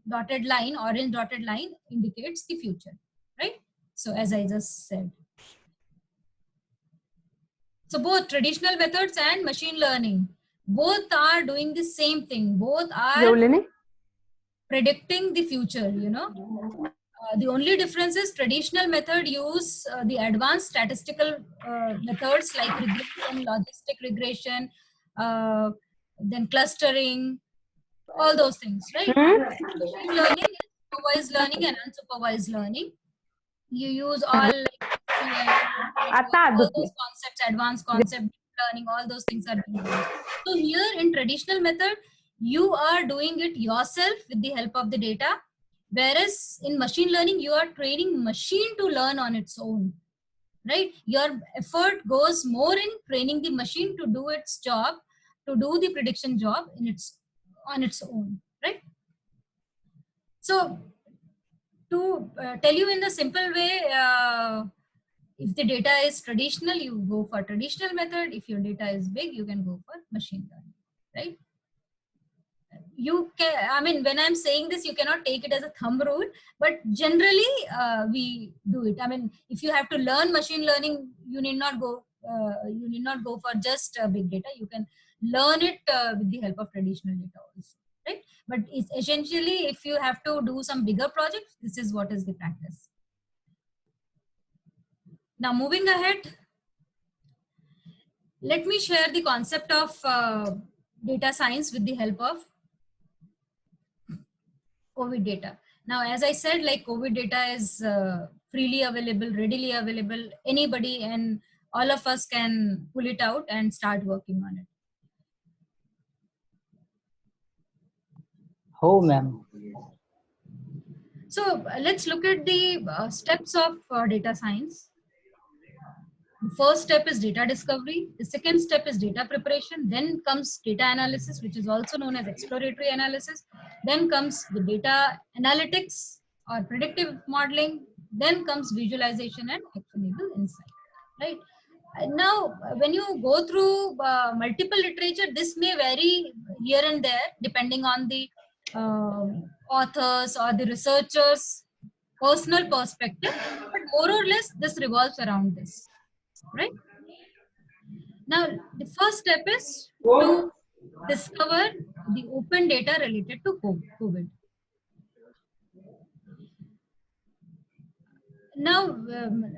dotted line, orange dotted line, indicates the future, right? So as I just said. So both traditional methods and machine learning, both are doing the same thing. Both are predicting the future, you know. The only difference is traditional method use the advanced statistical methods like regression, logistic regression, then clustering, all those things, right? Machine learning is supervised learning and unsupervised learning. You use all those concepts, advanced concept, deep learning, all those things are being used. So here in traditional method, you are doing it yourself with the help of the data. Whereas in machine learning, you are training machine to learn on its own, right? Your effort goes more in training the machine to do its job, to do the prediction job on its own, right? So to tell you in the simple way, if the data is traditional, you go for traditional method. If your data is big, you can go for machine learning, right? You can, I mean, when I'm saying this, you cannot take it as a thumb rule, but generally we do it. I mean, if you have to learn machine learning, you need not go for just big data. You can learn it with the help of traditional data also, right? But it's essentially, if you have to do some bigger projects, this is what is the practice. Now moving ahead, let me share the concept of data science with the help of COVID data. Now, as I said, like COVID data is freely available, readily available. Anybody and all of us can pull it out and start working on it. Oh, ma'am. So let's look at the steps of data science. The first step is data discovery. The second step is data preparation. Then comes data analysis, which is also known as exploratory analysis. Then comes the data analytics or predictive modeling. Then comes visualization and actionable insight, right? Now, when you go through multiple literature, this may vary here and there depending on the authors or the researchers' personal perspective, but more or less this revolves around this, right? Now, the first step is to discover the open data related to COVID. Now,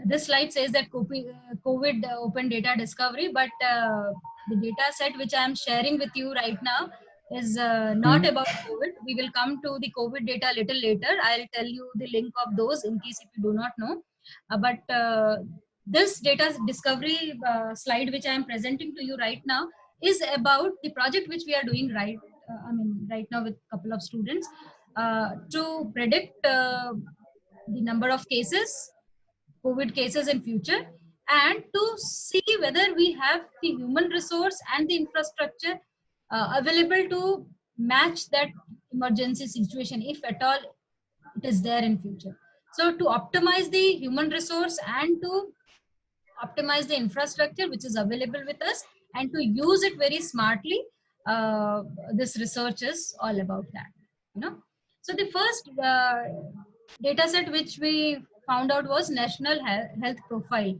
this slide says that COVID open data discovery, but the data set which I am sharing with you right now is not about COVID. We will come to the COVID data a little later. I'll tell you the link of those in case if you do not know. But this data discovery slide which I am presenting to you right now is about the project which we are doing right now with a couple of students to predict the number of cases, COVID cases in future, and to see whether we have the human resource and the infrastructure available to match that emergency situation, if at all it is there in future. So to optimize the human resource and to optimize the infrastructure which is available with us and to use it very smartly, this research is all about that, you know. So the first data set which we found out was National Health Profile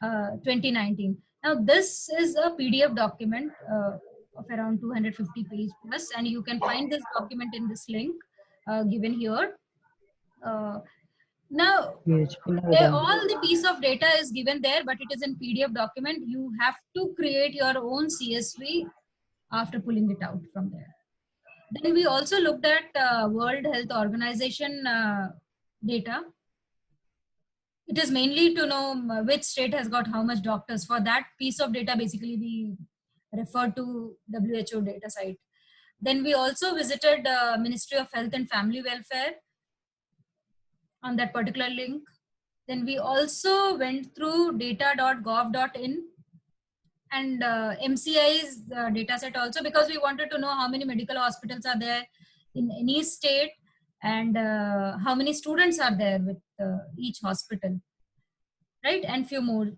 2019. Now this is a PDF document of around 250 pages plus, and you can find this document in this link given here. Now, all the piece of data is given there, but it is in PDF document. You have to create your own CSV after pulling it out from there. Then we also looked at World Health Organization data. It is mainly to know which state has got how much doctors. For that piece of data, basically we refer to WHO data site. Then we also visited Ministry of Health and Family Welfare on that particular link. Then we also went through data.gov.in and MCI's data set also, because we wanted to know how many medical hospitals are there in any state and how many students are there with each hospital, right? And few more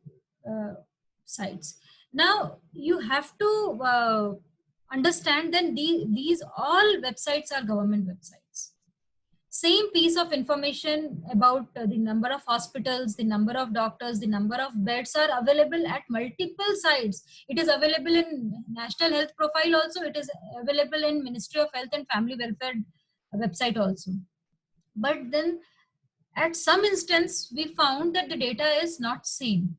sites. Now you have to understand then these all websites are government websites. Same piece of information about the number of hospitals, the number of doctors, the number of beds are available at multiple sites. It is available in National Health Profile also. It is available in Ministry of Health and Family Welfare website also. But then at some instance, we found that the data is not same.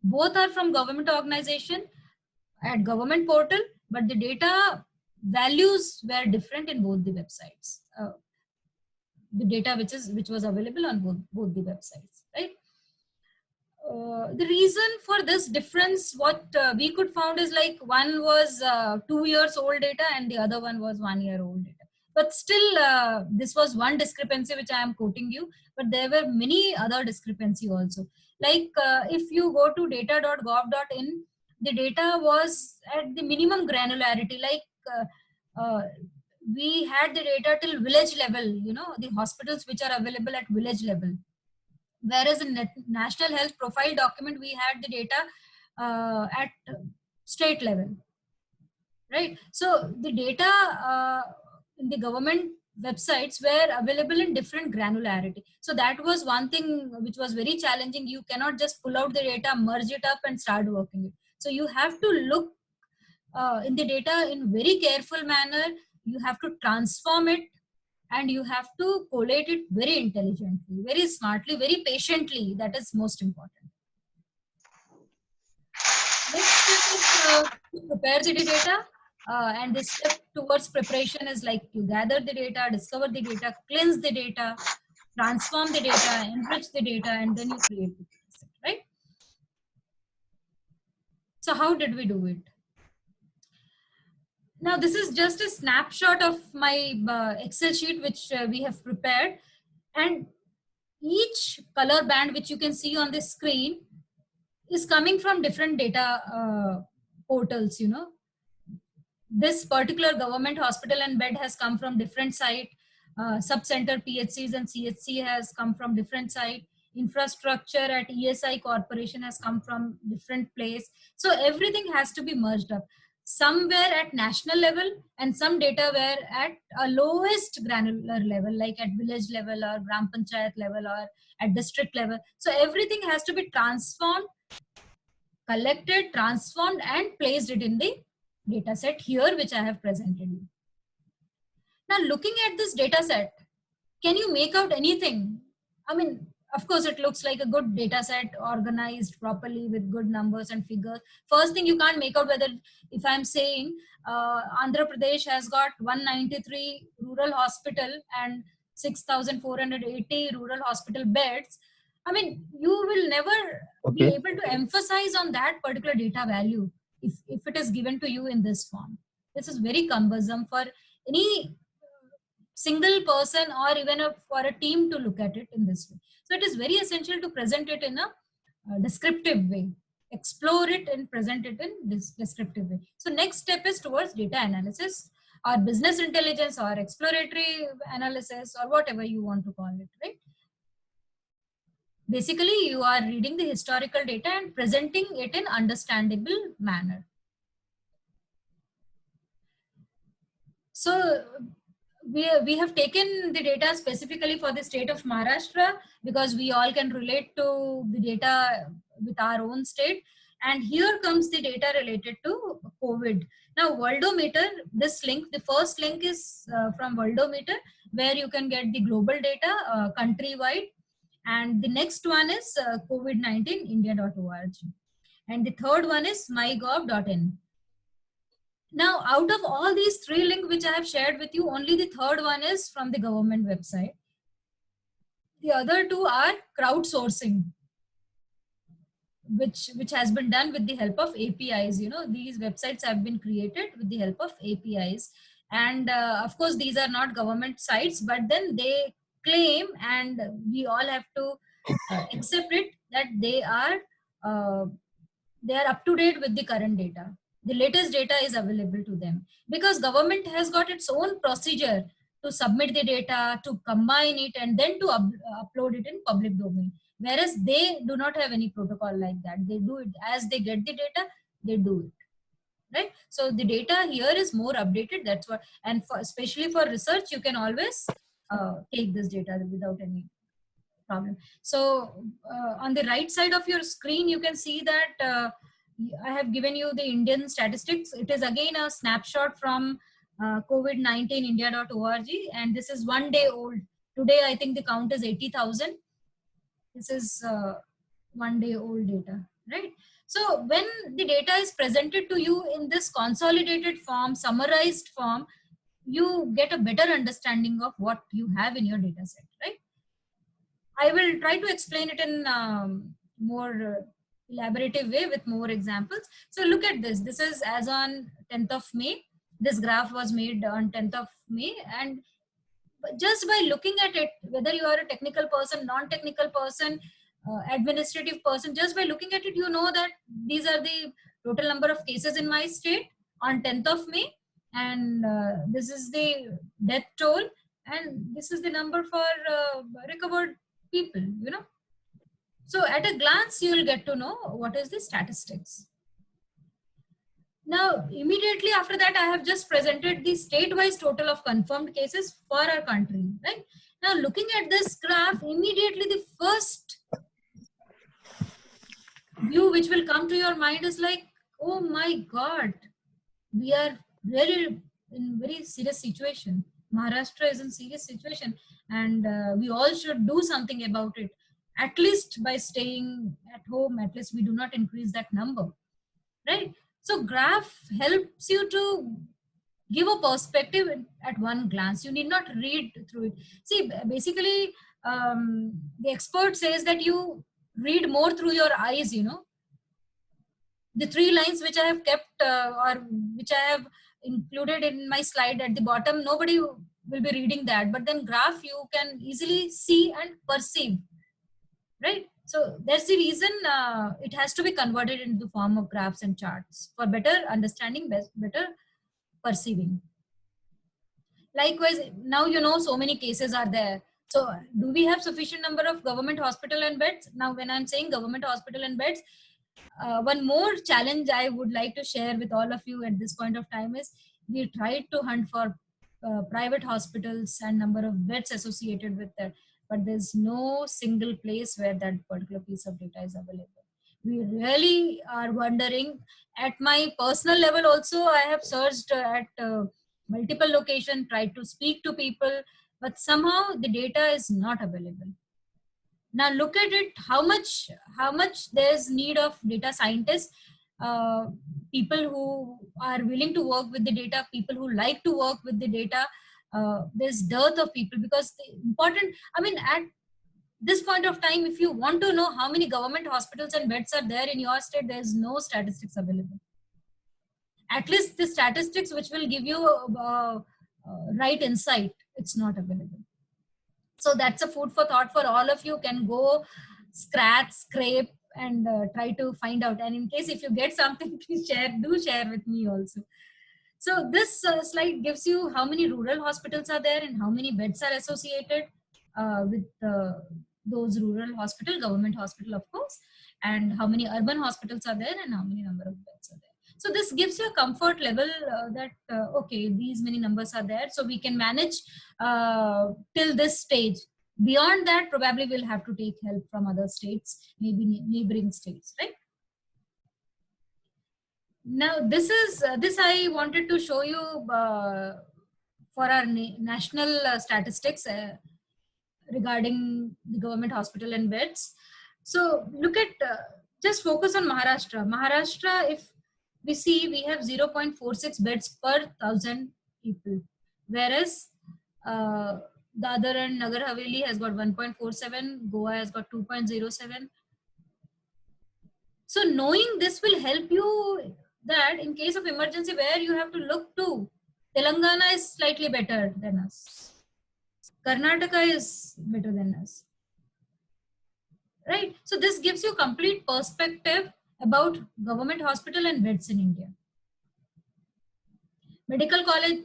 Both are from government organization at government portal, but the data values were different in both the websites. The data which was available on both the websites, right? The reason for this difference, what we could found is like one was 2 years old data and the other one was 1 year old data. But still, this was one discrepancy which I am quoting you, but there were many other discrepancy also. Like if you go to data.gov.in, the data was at the minimum granularity, like we had the data till village level, you know, the hospitals which are available at village level. Whereas in National Health Profile document, we had the data at state level, right? So the data in the government websites were available in different granularity. So that was one thing which was very challenging. You cannot just pull out the data, merge it up and start working it. So you have to look in the data in very careful manner. You have to transform it and you have to collate it very intelligently, very smartly, very patiently. That is most important. Next step is to prepare the data. And this step towards preparation is like you gather the data, discover the data, cleanse the data, transform the data, enrich the data, and then you create the data, right? So how did we do it? Now, this is just a snapshot of my Excel sheet which we have prepared, and each color band which you can see on the screen is coming from different data portals. You know, this particular government hospital and bed has come from different site, sub-center PHCs and CHC has come from different site, infrastructure at ESI Corporation has come from different place. So everything has to be merged up. Some were at national level and some data were at a lowest granular level, like at village level or Gram Panchayat level or at district level. So everything has to be transformed, collected, transformed and placed it in the data set here, which I have presented you. Now looking at this data set, can you make out anything? I mean, of course, it looks like a good data set organized properly with good numbers and figures. First thing, you can't make out whether, if I'm saying Andhra Pradesh has got 193 rural hospital and 6,480 rural hospital beds. I mean, you will never be able to emphasize on that particular data value if it is given to you in this form. This is very cumbersome for any single person or even for a team to look at it in this way. So it is very essential to present it in a descriptive way, explore it and present it in this descriptive way. So next step is towards data analysis or business intelligence or exploratory analysis or whatever you want to call it, right? Basically, you are reading the historical data and presenting it in understandable manner. So we have taken the data specifically for the state of Maharashtra because we all can relate to the data with our own state. And here comes the data related to COVID. Now, Worldometer, this link, the first link is from Worldometer, where you can get the global data countrywide. And the next one is COVID-19 India.org. And the third one is mygov.in. Now, out of all these three links which I have shared with you, only the third one is from the government website. The other two are crowdsourcing, which has been done with the help of APIs. You know, these websites have been created with the help of APIs. And of course, these are not government sites, but then they claim, and we all have to accept it, that they are up to date with the current data. The latest data is available to them because government has got its own procedure to submit the data, to combine it, and then to upload it in public domain. Whereas they do not have any protocol like that. They do it as they get the data, they do it. Right? So the data here is more updated. That's what, and especially for research, you can always take this data without any problem. So on the right side of your screen, you can see that I have given you the Indian statistics. It is again a snapshot from COVID-19india.org, and this is 1 day old. Today, I think the count is 80,000. This is 1 day old data, right? So when the data is presented to you in this consolidated form, summarized form, you get a better understanding of what you have in your data set, right? I will try to explain it in more elaborative way with more examples. So look at this. This is as on 10th of May. This graph was made on 10th of May. And just by looking at it, whether you are a technical person, non-technical person, administrative person, just by looking at it, you know that these are the total number of cases in my state on 10th of May. And this is the death toll. And this is the number for recovered people, you know. So at a glance, you will get to know what is the statistics. Now, immediately after that, I have just presented the state-wise total of confirmed cases for our country, right? Now, looking at this graph, immediately the first view which will come to your mind is like, oh my God, we are really in very serious situation. Maharashtra is in serious situation, and we all should do something about it. At least by staying at home, at least we do not increase that number, right? So graph helps you to give a perspective at one glance. You need not read through it. See, basically, the expert says that you read more through your eyes, you know. The 3 lines which I have kept or which I have included in my slide at the bottom, nobody will be reading that, but then graph you can easily see and perceive, right? So that's the reason it has to be converted into the form of graphs and charts for better understanding, better perceiving. Likewise, now you know so many cases are there. So do we have sufficient number of government hospital and beds? Now when I'm saying government hospital and beds, one more challenge I would like to share with all of you at this point of time is we tried to hunt for private hospitals and number of beds associated with that, but there's no single place where that particular piece of data is available. We really are wondering. At my personal level also, I have searched at multiple locations, tried to speak to people, but somehow the data is not available. Now look at it, how much there's need of data scientists, people who are willing to work with the data, people who like to work with the data. There's dearth of people because the important, I mean, at this point of time, if you want to know how many government hospitals and beds are there in your state, there's no statistics available. At least the statistics which will give you right insight, it's not available. So that's a food for thought for all of you. Can go scrape and try to find out. And in case if you get something, please do share with me also. So this slide gives you how many rural hospitals are there and how many beds are associated with those rural hospital, government hospital, of course, and how many urban hospitals are there and how many number of beds are there. So this gives you a comfort level that, okay, these many numbers are there. So we can manage till this stage. Beyond that, probably we'll have to take help from other states, maybe neighboring states, right? Now, this I wanted to show you for our national statistics regarding the government hospital and beds. So look at, just focus on Maharashtra. Maharashtra, if we see, we have 0.46 beds per 1,000 people, whereas the other end, Nagar Haveli has got 1.47, Goa has got 2.07. So knowing this will help you that in case of emergency, where you have to look to, Telangana is slightly better than us. Karnataka is better than us. Right? So this gives you complete perspective about government hospital and beds in India. Medical college,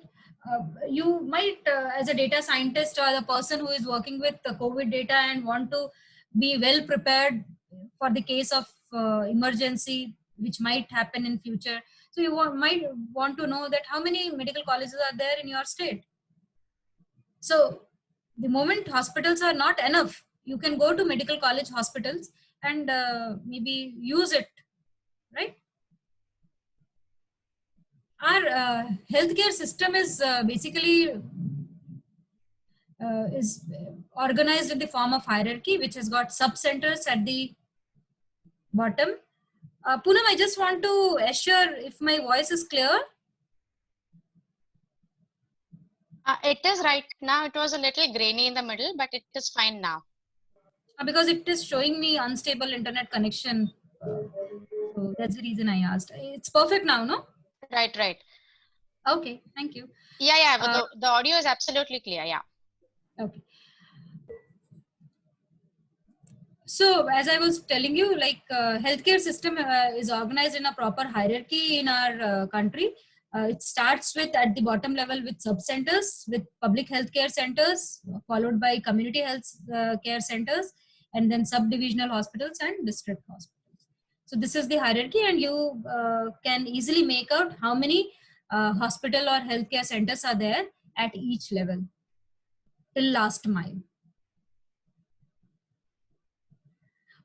you might, as a data scientist or the person who is working with the COVID data and want to be well prepared for the case of emergency, which might happen in future. So you might want to know that how many medical colleges are there in your state. So the moment hospitals are not enough, you can go to medical college hospitals and maybe use it, right? Our healthcare system is basically is organized in the form of hierarchy, which has got sub-centers at the bottom. Poonam, I just want to assure if my voice is clear. It is right now. It was a little grainy in the middle, but it is fine now. Because it is showing me unstable internet connection. So that's the reason I asked. It's perfect now, no? Right, right. Okay, thank you. Yeah, but the audio is absolutely clear. Yeah. Okay. So as I was telling you, like healthcare system is organized in a proper hierarchy in our country. It starts with at the bottom level with sub-centers, with public healthcare centers, followed by community health care centers, and then sub-divisional hospitals and district hospitals. So this is the hierarchy, and you can easily make out how many hospital or healthcare centers are there at each level till last mile.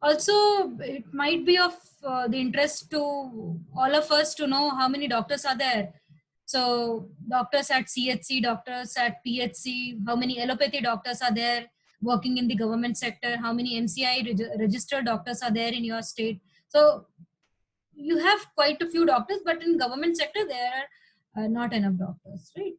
Also, it might be of the interest to all of us to know how many doctors are there. So doctors at CHC, doctors at PHC, how many allopathy doctors are there working in the government sector, how many MCI registered doctors are there in your state. So you have quite a few doctors, but in government sector, there are not enough doctors, right?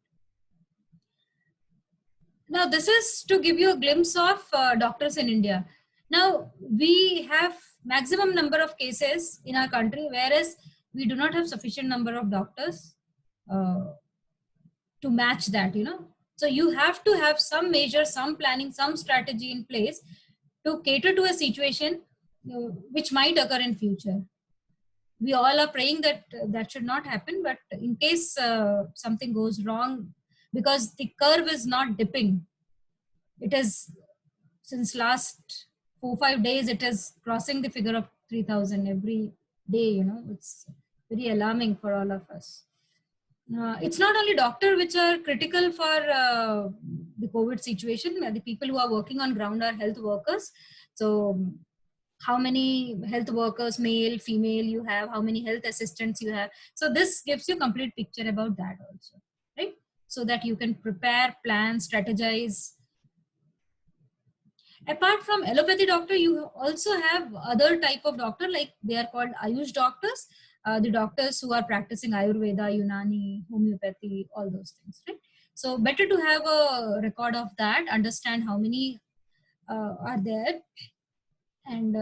Now, this is to give you a glimpse of doctors in India. Now, we have maximum number of cases in our country, whereas we do not have sufficient number of doctors to match that, you know. So you have to have some measure, some planning, some strategy in place to cater to a situation which might occur in future. We all are praying that that should not happen, but in case something goes wrong, because the curve is not dipping, it is since last 4-5 days, it is crossing the figure of 3,000 every day. You know, it's very alarming for all of us. It's not only doctors which are critical for the COVID situation. The people who are working on ground are health workers. So how many health workers, male, female you have, how many health assistants you have. So this gives you a complete picture about that also, right? So that you can prepare, plan, strategize. Apart from allopathy doctor, you also have other type of doctor, like they are called Ayush doctors, the doctors who are practicing Ayurveda, Unani, homeopathy, all those things, right? So better to have a record of that, understand how many are there and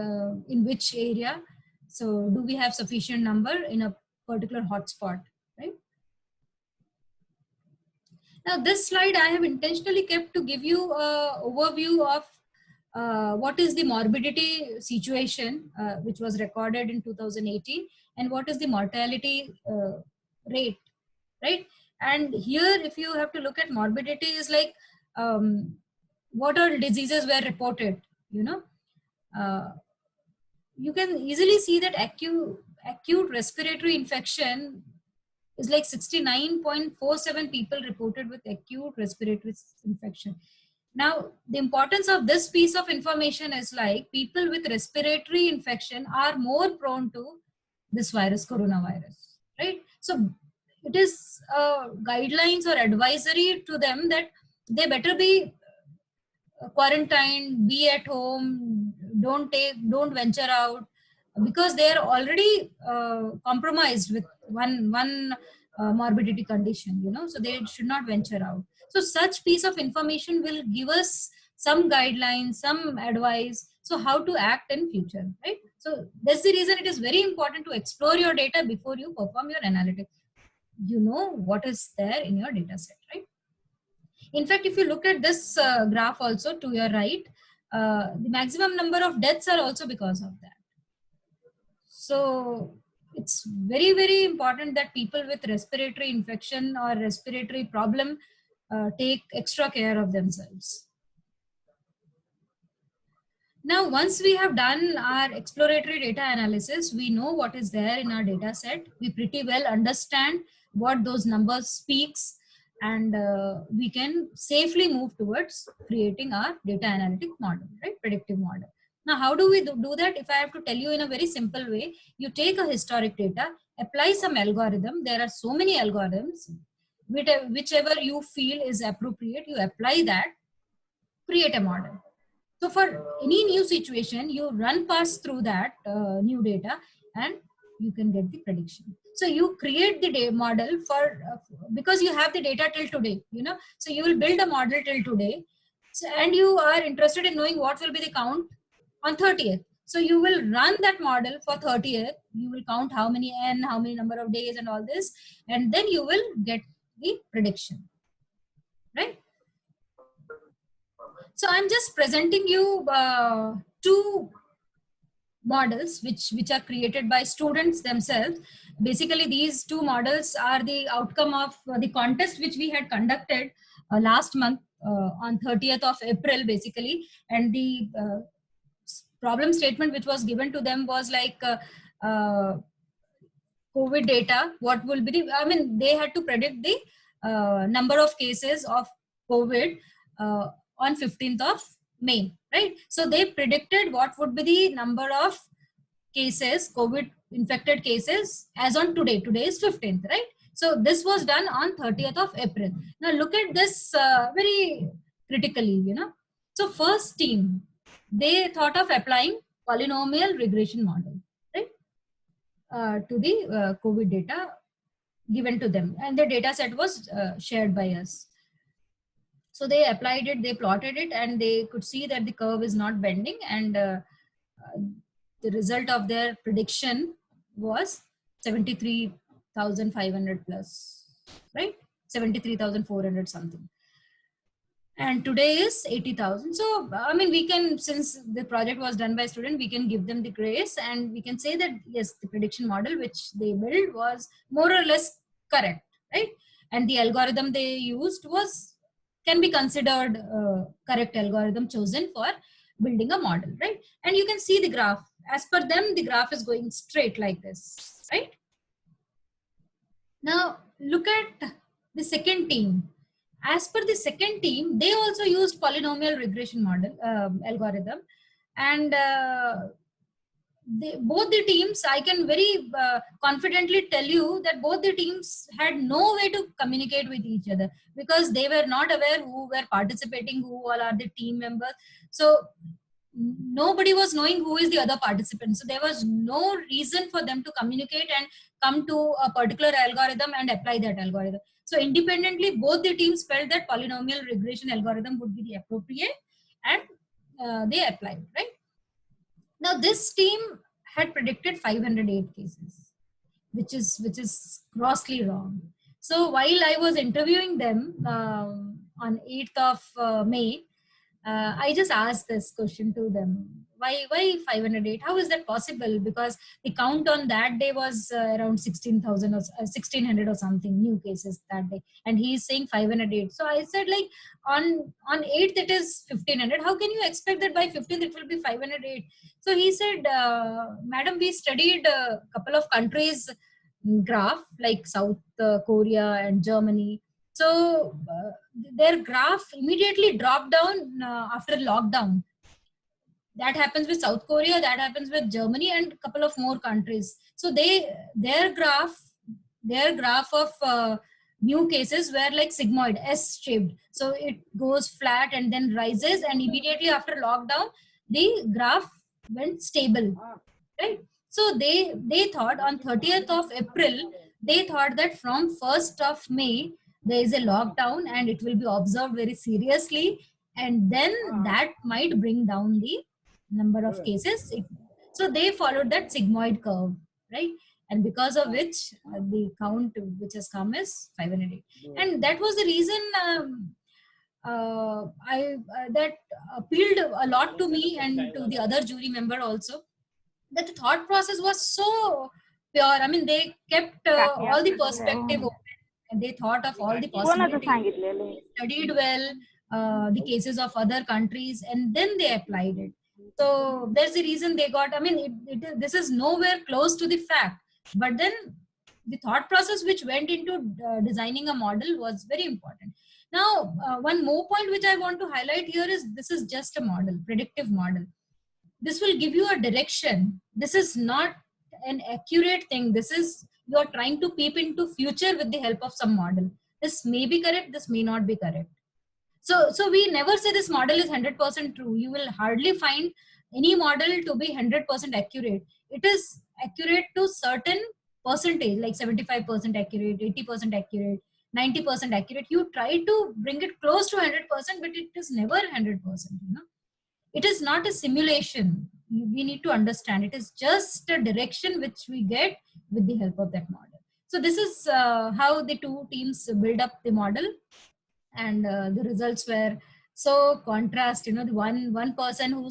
in which area. So do we have sufficient number in a particular hotspot, right? Now this slide I have intentionally kept to give you an overview of what is the morbidity situation which was recorded in 2018 and what is the mortality rate, right? And here if you have to look at morbidity is like what all diseases were reported, you know. You can easily see that acute respiratory infection is like 69.47 people reported with acute respiratory infection. Now, the importance of this piece of information is like people with respiratory infection are more prone to this virus, coronavirus, right? So it is guidelines or advisory to them that they better be quarantined, be at home, don't venture out, because they are already compromised with one morbidity condition, you know, so they should not venture out. So such piece of information will give us some guidelines, some advice, so how to act in future, right? So that's the reason it is very important to explore your data before you perform your analytics. you know what is there in your data set, right? In fact, if you look at this graph also to your right, the maximum number of deaths are also because of that. So it's very, very important that people with respiratory infection or respiratory problem take extra care of themselves. Now, once we have done our exploratory data analysis, we know what is there in our data set. We pretty well understand what those numbers speaks, and we can safely move towards creating our data analytic model, right? Predictive model. Now, how do we do that? If I have to tell you in a very simple way, you take a historic data, apply some algorithm. There are so many algorithms, whichever you feel is appropriate, you apply that, create a model. So for any new situation, you run past through that new data and you can get the prediction. So you create the model for, because you have the data till today, you know, so you will build a model till today. So, and you are interested in knowing what will be the count on 30th. So you will run that model for 30th. You will count how many n, how many number of days and all this, and then you will get the prediction, right? So I'm just presenting you two models which are created by students themselves. Basically, these two models are the outcome of the contest which we had conducted last month on 30th of April, basically. And the problem statement which was given to them was like COVID data, what will be the, I mean, they had to predict the number of cases of COVID on 15th of May, right? So they predicted what would be the number of cases, COVID infected cases as on today. Today is 15th, right? So this was done on 30th of April. Now look at this very critically, you know. So first team, they thought of applying polynomial regression model, right? To the COVID data given to them, and the data set was shared by us. So they applied it, they plotted it, and they could see that the curve is not bending, and the result of their prediction was 73,500 plus, right? 73,400 something. And today is 80,000. So, I mean, we can, since the project was done by student, we can give them the grace, and we can say that, yes, the prediction model which they built was more or less correct, right? And the algorithm they used can be considered correct algorithm chosen for building a model, right? And you can see the graph. As per them, the graph is going straight like this, right? Now, look at the second team. As per the second team, they also used polynomial regression model algorithm, and both the teams, I can very confidently tell you that both the teams had no way to communicate with each other, because they were not aware who were participating, who all are the team members. So nobody was knowing who is the other participant. So there was no reason for them to communicate and come to a particular algorithm and apply that algorithm. So independently, both the teams felt that polynomial regression algorithm would be the appropriate, and they applied, right? Now this team had predicted 508 cases, which is grossly wrong. So while I was interviewing them on 8th of May, I just asked this question to them. Why 508? How is that possible? Because the count on that day was around 16,000 or 1,600 or something new cases that day, and he's saying 508. So I said, like, on 8th it is 1,500. How can you expect that by 15th it will be 508? So he said, Madam, we studied a couple of countries graph like South Korea and Germany. So their graph immediately dropped down after lockdown. That happens with South Korea, that happens with Germany, and a couple of more countries. So their graph of new cases were like sigmoid, S-shaped. So it goes flat and then rises, and immediately after lockdown, the graph went stable, right? So they thought on 30th of April, they thought that from 1st of May, there is a lockdown and it will be observed very seriously, and then that might bring down the number of cases. So they followed that sigmoid curve, right? and because of which the count which has come is 508. And that was the reason that appealed a lot to me and to the other jury member also, that the thought process was so pure. I mean, they kept all the perspective open, and they thought of all the possibilities, studied well the cases of other countries, and then they applied it. So that's the reason they got, I mean, this is nowhere close to the fact, but then the thought process which went into designing a model was very important. Now, one more point which I want to highlight here is this is just a model, predictive model. This will give you a direction. This is not an accurate thing. This is, you are trying to peep into future with the help of some model. This may be correct, this may not be correct. So we never say this model is 100% true. You will hardly find any model to be 100% accurate. It is accurate to certain percentage, like 75% accurate, 80% accurate, 90% accurate. You try to bring it close to 100%, but it is never 100%. You know, it is not a simulation. We need to understand it is just a direction which we get with the help of that model. So this is how the two teams build up the model, and the results were so contrast. You know, the one person who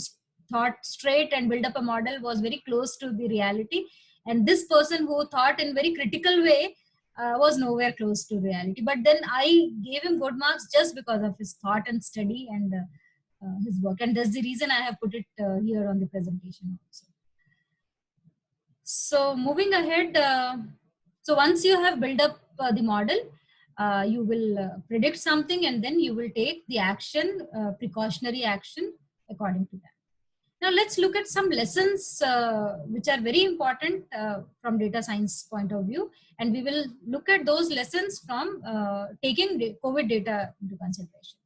thought straight and built up a model was very close to the reality, and this person who thought in very critical way was nowhere close to reality. But then I gave him good marks just because of his thought and study and his work, and that's the reason I have put it here on the presentation also. So moving ahead, so once you have built up the model, you will predict something, and then you will take the action, precautionary action according to that. Now let's look at some lessons which are very important from data science point of view, and we will look at those lessons from taking COVID data into consideration.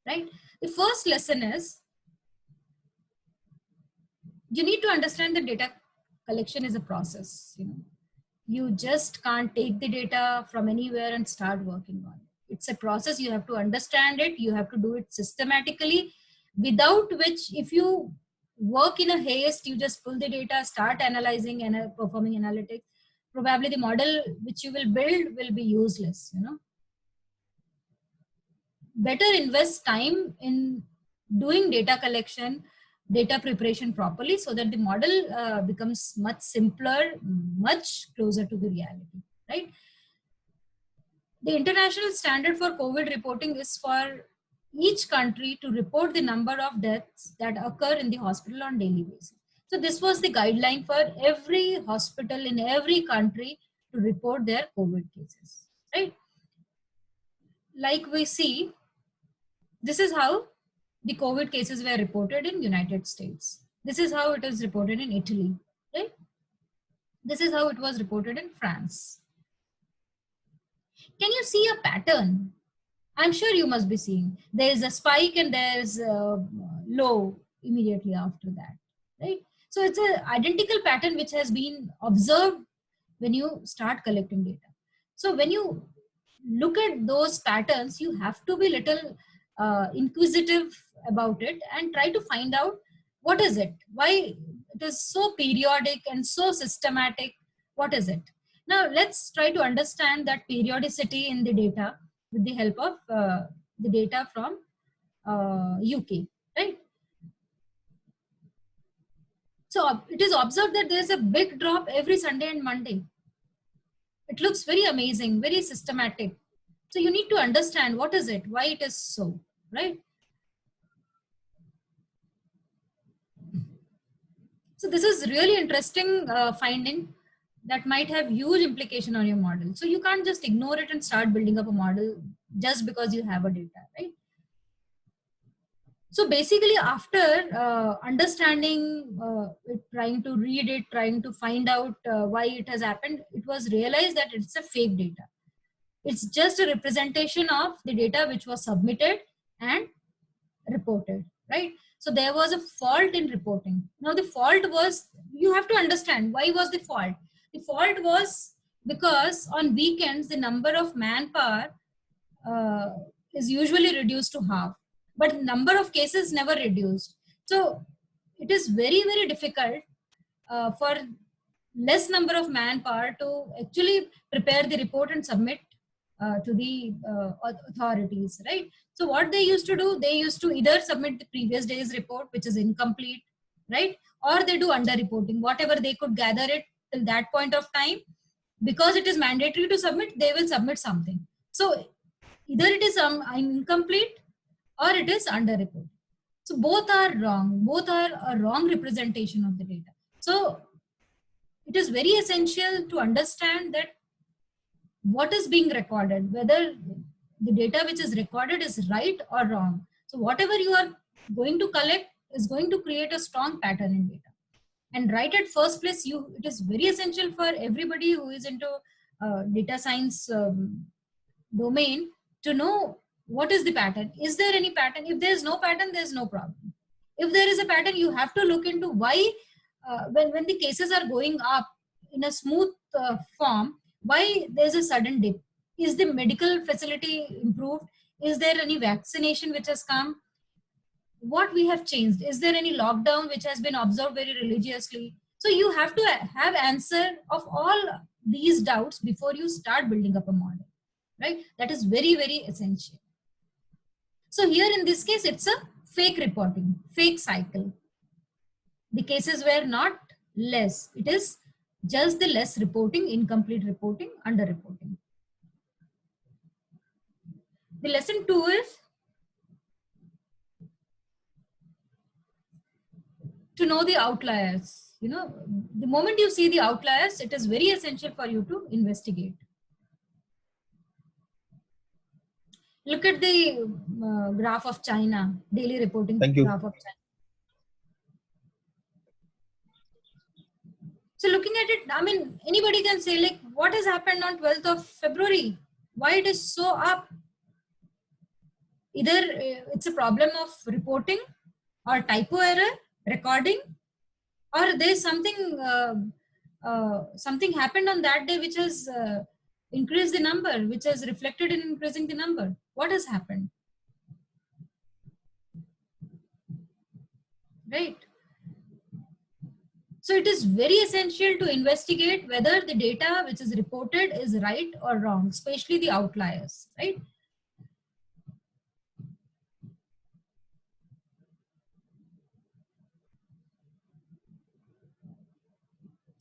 Right? The first lesson is you need to understand that data collection is a process. You know, you just can't take the data from anywhere and start working on it. It's a process. You have to understand it. You have to do it systematically, without which, if you work in a haste, you just pull the data, start analyzing and performing analytics, probably the model which you will build will be useless. You know, better invest time in doing data collection, data preparation properly, so that the model becomes much simpler, much closer to the reality, right? The international standard for COVID reporting is for each country to report the number of deaths that occur in the hospital on daily basis. So this was the guideline for every hospital in every country to report their COVID cases, right? Like we see, this is how the COVID cases were reported in United States. This is how it is reported in Italy, right? This is how it was reported in France. Can you see a pattern? I'm sure you must be seeing. There is a spike and there's a low immediately after that, right? So it's an identical pattern which has been observed when you start collecting data. So when you look at those patterns, you have to be little inquisitive about it and try to find out what is it, why it is so periodic and so systematic. What is it? Now let's try to understand that periodicity in the data with the help of the data from UK, right? So it is observed that there is a big drop every Sunday and Monday. It looks very amazing, very systematic. So you need to understand what is it, why it is so, right? So this is really interesting finding that might have huge implication on your model. So you can't just ignore it and start building up a model just because you have a data, right? So basically after understanding it, trying to read it, trying to find out why it has happened, it was realized that it's a fake data. It's just a representation of the data which was submitted and reported, right? So there was a fault in reporting. Now the fault was, you have to understand why was the fault. The fault was because on weekends, the number of manpower is usually reduced to half, but number of cases never reduced. So it is very, very difficult for less number of manpower to actually prepare the report and submit to the authorities, right? So what they used to do, they used to either submit the previous day's report, which is incomplete, right? Or they do underreporting, whatever they could gather it till that point of time. Because it is mandatory to submit, they will submit something. So either it is incomplete or it is underreported. So both are wrong. Both are a wrong representation of the data. So it is very essential to understand that what is being recorded, whether the data which is recorded is right or wrong. So whatever you are going to collect is going to create a strong pattern in data. And right at first place, it is very essential for everybody who is into data science domain to know what is the pattern. Is there any pattern? If there is no pattern, there is no problem. If there is a pattern, you have to look into why when the cases are going up in a smooth form, why there's a sudden dip. Is the medical facility improved? Is there any vaccination which has come? What we have changed? Is there any lockdown which has been observed very religiously? So you have to have answer of all these doubts before you start building up a model, right? That is very, very essential. So here in this case, it's a fake reporting, fake cycle. The cases were not less. It is just the less reporting, incomplete reporting, underreporting. The lesson 2 is to know the outliers. You know, the moment you see the outliers, it is very essential for you to investigate. Look at the graph of China, daily reporting graph of China. So looking at it, I mean, anybody can say like, what has happened on 12th of February? Why it is so up? Either it's a problem of reporting or typo error, recording, or there's something something happened on that day which has increased the number, which has reflected in increasing the number. What has happened? Right? So it is very essential to investigate whether the data which is reported is right or wrong, especially the outliers, right?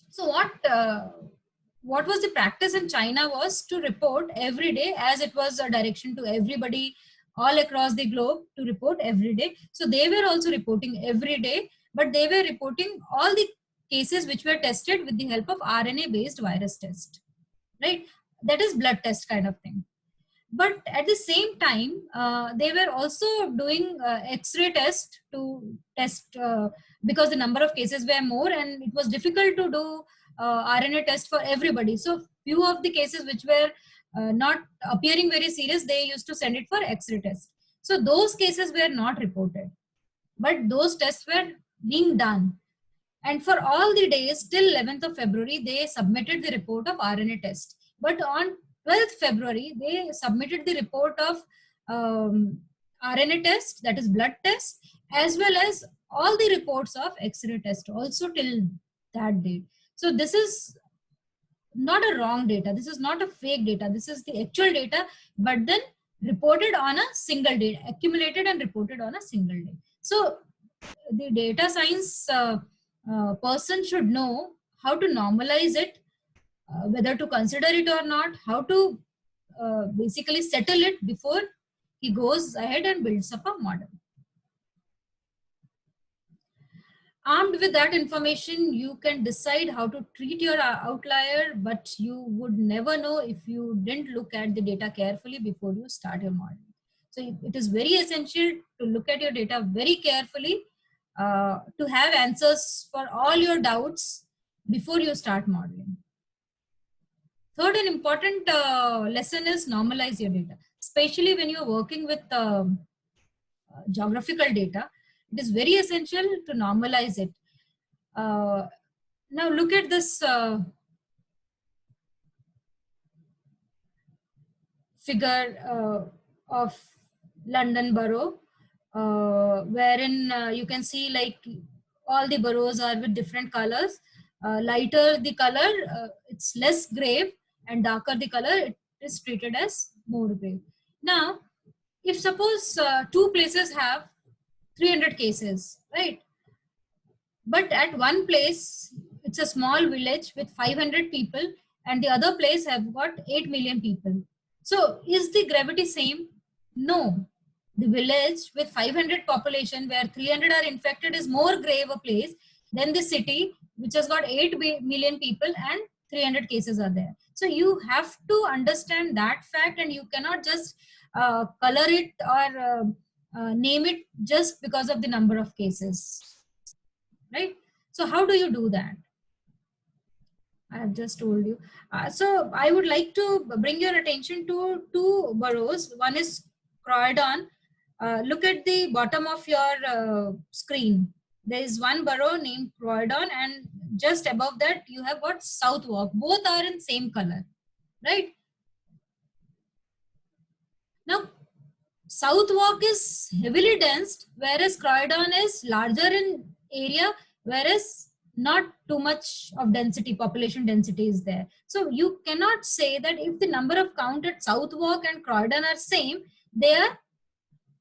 So what was the practice in China was to report every day, as it was a direction to everybody all across the globe to report every day. So they were also reporting every day, but they were reporting all the cases which were tested with the help of RNA based virus test, right? That is blood test kind of thing. But at the same time, they were also doing X-ray test to test because the number of cases were more and it was difficult to do RNA test for everybody. So few of the cases which were not appearing very serious, they used to send it for X-ray test. So those cases were not reported, but those tests were being done. And for all the days till 11th of February, they submitted the report of RNA test. But on 12th February, they submitted the report of RNA test, that is blood test, as well as all the reports of X-ray test also till that date. So this is not a wrong data. This is not a fake data. This is the actual data, but then reported on a single day, accumulated and reported on a single day. So the data science person should know how to normalize it, whether to consider it or not, how to basically settle it before he goes ahead and builds up a model. Armed with that information, you can decide how to treat your outlier, but you would never know if you didn't look at the data carefully before you start your model. So it is very essential to look at your data very carefully, to have answers for all your doubts before you start modeling. Third and important lesson is normalize your data, especially when you're working with geographical data. It is very essential to normalize it. Now look at this figure of London Borough, wherein you can see like all the boroughs are with different colors. lighter the color, it's less grave, and darker the color, it is treated as more grave. Now, if suppose two places have 300 cases, right? But at one place, it's a small village with 500 people, and the other place have got 8 million people. So is the gravity same? No. The village with 500 population where 300 are infected is more grave a place than the city which has got 8 million people and 300 cases are there. So you have to understand that fact, and you cannot just color it or name it just because of the number of cases, right? So how do you do that? I have just told you. So I would like to bring your attention to two boroughs. One is Croydon. Look at the bottom of your screen. There is one borough named Croydon, and just above that you have got Southwark. Both are in same color, right? Now, Southwark is heavily dense, whereas Croydon is larger in area, whereas not too much of density, population density is there. So you cannot say that if the number of count at Southwark and Croydon are same, they are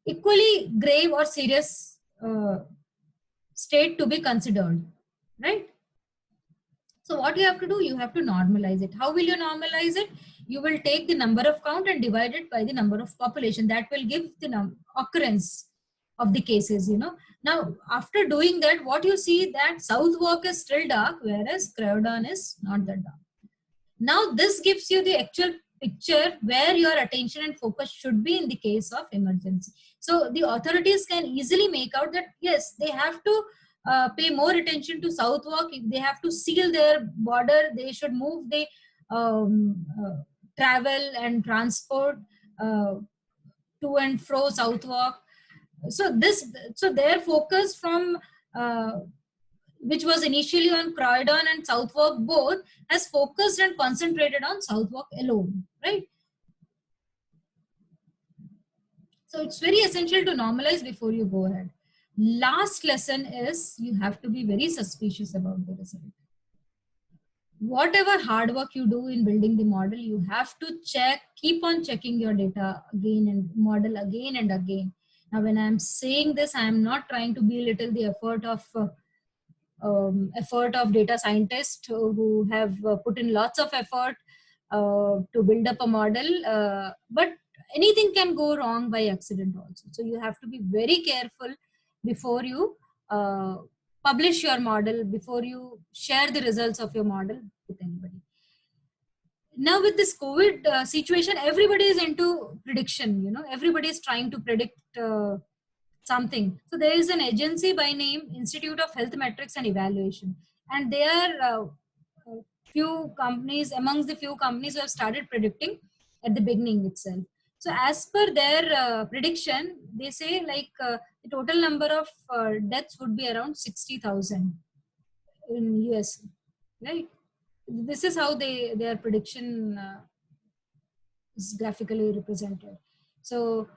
equally grave or serious state to be considered, right? So what you have to do, you have to normalize it. How will you normalize it? You will take the number of count and divide it by the number of population. That will give the occurrence of the cases, you know. Now, after doing that, what you see that Southwark is still dark, whereas Croydon is not that dark. Now, this gives you the actual picture where your attention and focus should be in the case of emergency. So the authorities can easily make out that, yes, they have to pay more attention to Southwark. If they have to seal their border, they should move the travel and transport to and fro Southwark. So their focus from which was initially on Croydon and Southwark both has focused and concentrated on Southwark alone, right? So it's very essential to normalize before you go ahead. Last lesson is you have to be very suspicious about the result. Whatever hard work you do in building the model, you have to check, keep on checking your data again and model again and again. Now, when I'm saying this, I'm not trying to belittle the effort of data scientists who have put in lots of effort to build up a model, but anything can go wrong by accident also. So you have to be very careful before you publish your model, before you share the results of your model with anybody. Now with this COVID situation, everybody is into prediction, you know, everybody is trying to predict something. So there is an agency by name Institute of Health Metrics and Evaluation, and they are few companies, amongst the few companies who have started predicting at the beginning itself. So as per their prediction, they say like the total number of deaths would be around 60,000 in US, right? This is how their prediction is graphically represented. So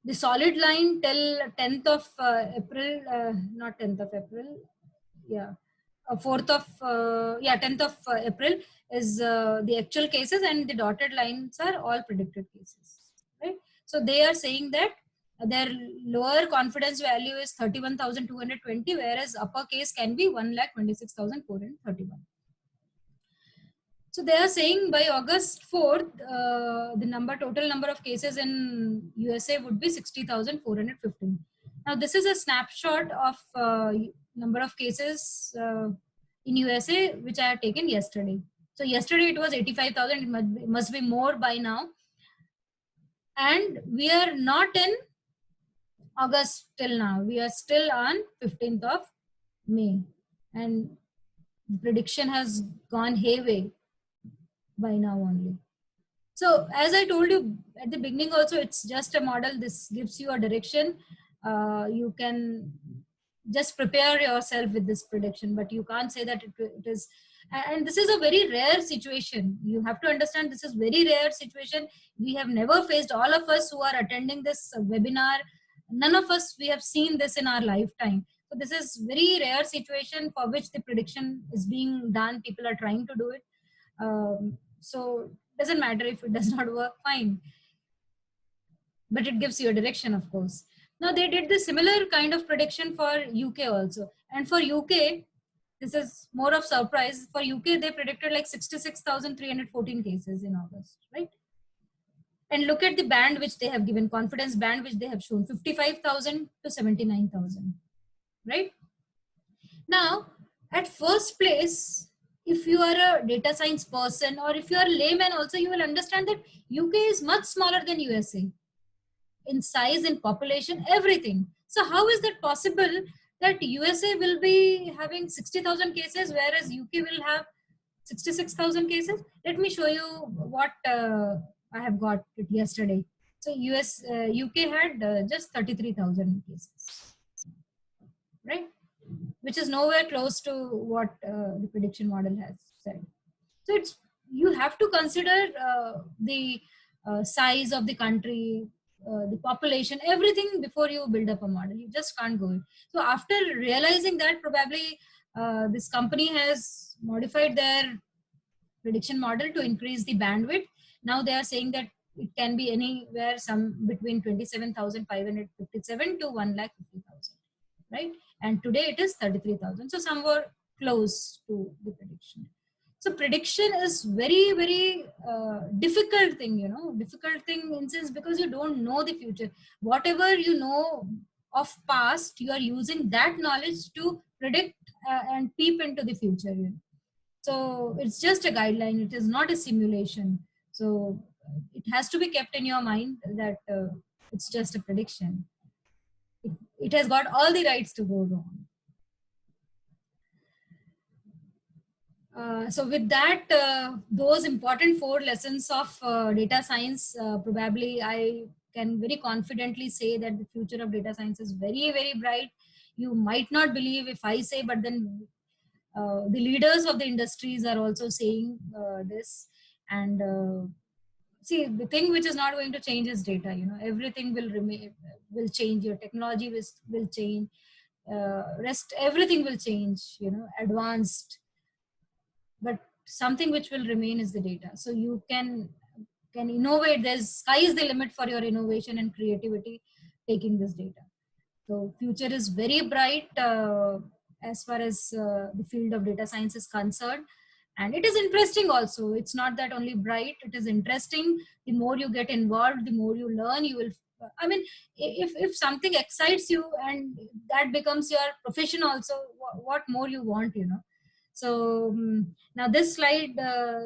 the solid line till 10th of April, not 10th of April, yeah, 4th of, 10th of April is the actual cases, and the dotted lines are all predicted cases, right? So they are saying that their lower confidence value is 31,220, whereas upper case can be 1,26,431. So they are saying by August 4th, the total number of cases in USA would be 60,415. Now this is a snapshot of number of cases in USA, which I have taken yesterday. So yesterday it was 85,000, it must be more by now. And we are not in August till now. We are still on 15th of May. And prediction has gone hayway by now only. So as I told you at the beginning also, it's just a model. This gives you a direction. You can just prepare yourself with this prediction, but you can't say that it is. And this is a very rare situation. You have to understand this is very rare situation. We have never faced, all of us who are attending this webinar, none of us, we have seen this in our lifetime. So this is very rare situation for which the prediction is being done. People are trying to do it. So doesn't matter if it does not work, fine. But it gives you a direction, of course. Now they did the similar kind of prediction for UK also. And for UK, this is more of surprise. For UK, they predicted like 66,314 cases in August, right? And look at the band which they have given, confidence band which they have shown, 55,000 to 79,000, right? Now, at first place, if you are a data science person or if you are a layman also, you will understand that UK is much smaller than USA in size, in population, everything. So how is that possible that USA will be having 60,000 cases whereas UK will have 66,000 cases? Let me show you what I have got it yesterday. So UK had just 33,000 cases, right? Which is nowhere close to what the prediction model has said. So it's, you have to consider the size of the country, the population, everything before you build up a model. You just can't go. So after realizing that, probably this company has modified their prediction model to increase the bandwidth. Now they are saying that it can be anywhere some between 27,557 to 1,50,000, right? And today it is 33,000. So somewhere close to the prediction. So prediction is very, very difficult thing, you know, difficult thing in sense because you don't know the future. Whatever you know of past, you are using that knowledge to predict and peep into the future. You know? So it's just a guideline. It is not a simulation. So it has to be kept in your mind that it's just a prediction. It has got all the rights to go wrong. So with that, those important 4 lessons of data science, probably I can very confidently say that the future of data science is very, very bright. You might not believe if I say, but then the leaders of the industries are also saying this. And see, the thing which is not going to change is data. You know, everything will remain, will change. Your technology will change. Everything will change. You know, advanced. But something which will remain is the data. So you can innovate. There's sky is the limit for your innovation and creativity taking this data. So future is very bright as far as the field of data science is concerned. And it is interesting also. It's not that only bright, it is interesting. The more you get involved, the more you learn, you will, I mean, if something excites you and that becomes your profession also, what more you want, you know. So now this slide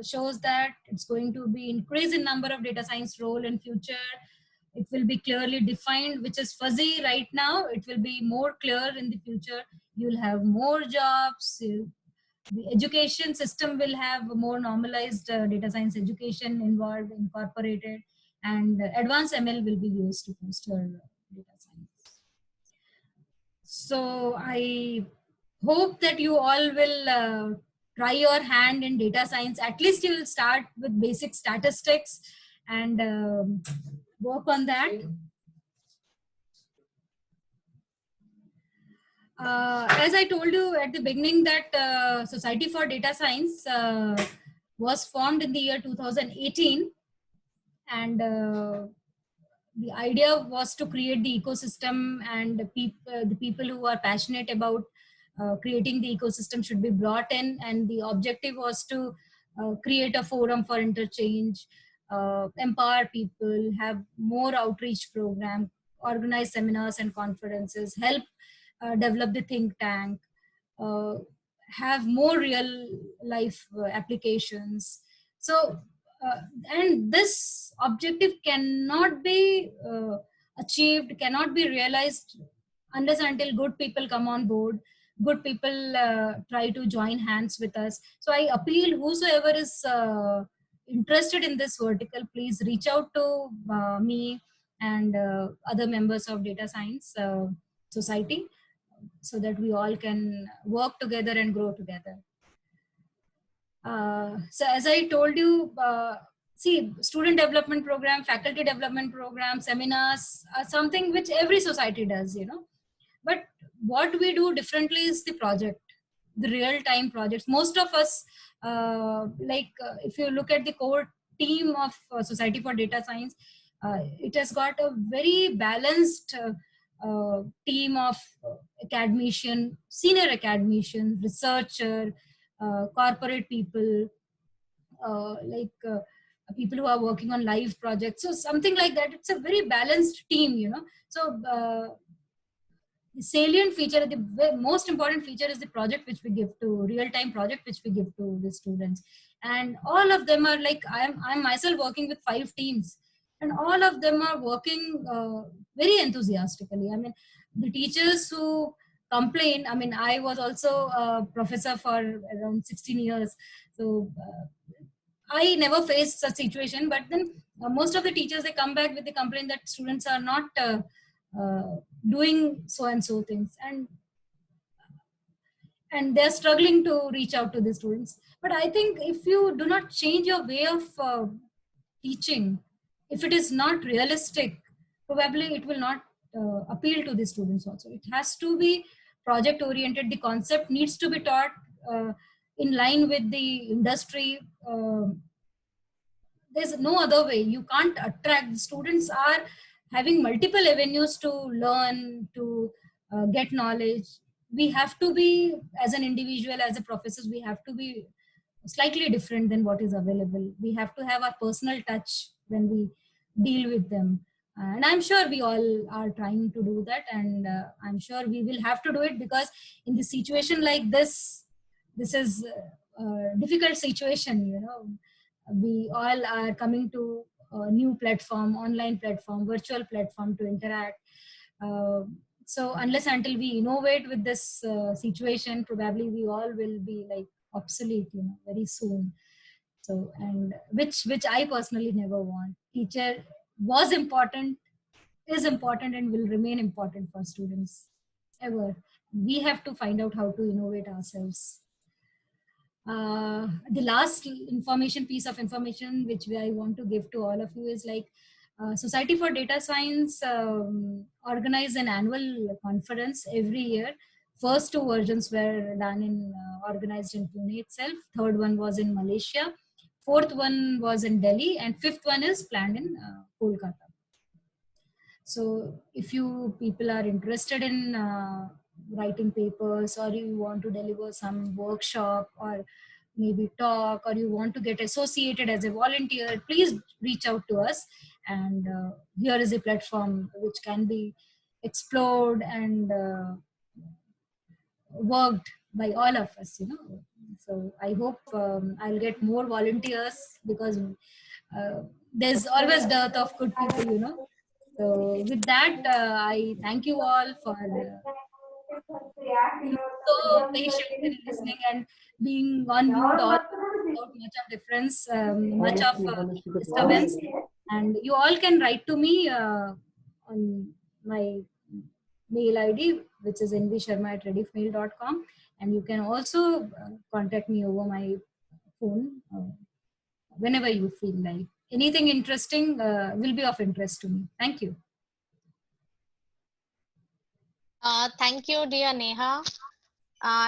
shows that it's going to be increase in number of data science role in future. It will be clearly defined, which is fuzzy right now. It will be more clear in the future. You'll have more jobs. The education system will have more normalized data science education incorporated, and advanced ML will be used to foster data science. So I hope that you all will try your hand in data science. At least you will start with basic statistics and work on that. As I told you at the beginning that Society for Data Science was formed in the year 2018, and the idea was to create the ecosystem, and the people who are passionate about creating the ecosystem should be brought in, and the objective was to create a forum for interchange, empower people, have more outreach program, organize seminars and conferences, help develop the think tank, have more real life applications. So and this objective cannot be achieved, cannot be realized unless until good people come on board, good people try to join hands with us. So I appeal whosoever is interested in this vertical, please reach out to me and other members of Data Science Society, so that we all can work together and grow together. So as I told you, see, student development program, faculty development program, seminars are something which every society does, you know. But what we do differently is the project, the real-time projects. Most of us, if you look at the core team of Society for Data Science, it has got a very balanced team of academician, senior academician, researcher, corporate people, people who are working on live projects. So something like that. It's a very balanced team, So the salient feature, the most important feature is the project which we give to, real-time project which we give to the students. And all of them are like, I'm myself working with 5 teams, and all of them are working very enthusiastically. I mean, the teachers who complain, I mean, I was also a professor for around 16 years. So I never faced such situation, but then most of the teachers, they come back with the complaint that students are not doing so and so things, and they're struggling to reach out to the students. But I think if you do not change your way of teaching, if it is not realistic, probably it will not appeal to the students also. It has to be project oriented. The concept needs to be taught in line with the industry. There's no other way. You can't attract. Students are having multiple avenues to learn, to get knowledge. We have to be, as an individual, as a professor, we have to be slightly different than what is available. We have to have our personal touch when we deal with them. And I'm sure we all are trying to do that. And I'm sure we will have to do it, because in the situation like this is a difficult situation, We all are coming to a new platform, online platform, virtual platform to interact. So unless until we innovate with this situation, probably we all will be like obsolete, very soon. So, and which I personally never want. Teacher was important, is important, and will remain important for students ever. We have to find out how to innovate ourselves. The last piece of information which I want to give to all of you is like, Society for Data Science organize an annual conference every year. First 2 versions were done organized in Pune itself. Third one was in Malaysia. Fourth one was in Delhi, and fifth one is planned in Kolkata. So if you people are interested in writing papers, or you want to deliver some workshop, or maybe talk, or you want to get associated as a volunteer, please reach out to us. And here is a platform which can be explored and worked by all of us, So I hope I'll get more volunteers, because there's always dearth of good people, So with that, I thank you all for being so patient and listening and being on mute all without much of difference, much of disturbance. And you all can write to me on my mail ID, which is nvsharma@rediffmail.com. And you can also contact me over my phone whenever you feel like. Anything interesting will be of interest to me. Thank you. Thank you, dear Neha.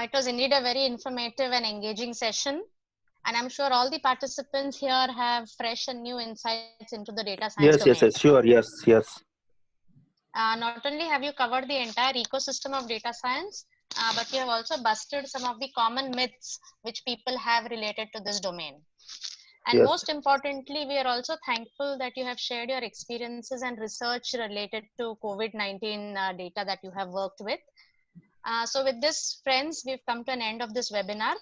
It was indeed a very informative and engaging session. And I'm sure all the participants here have fresh and new insights into the data science domain. Yes, sure. Yes. Not only have you covered the entire ecosystem of data science, but you have also busted some of the common myths which people have related to this domain. And most importantly, we are also thankful that you have shared your experiences and research related to COVID-19 data that you have worked with. So with this, friends, we've come to an end of this webinar.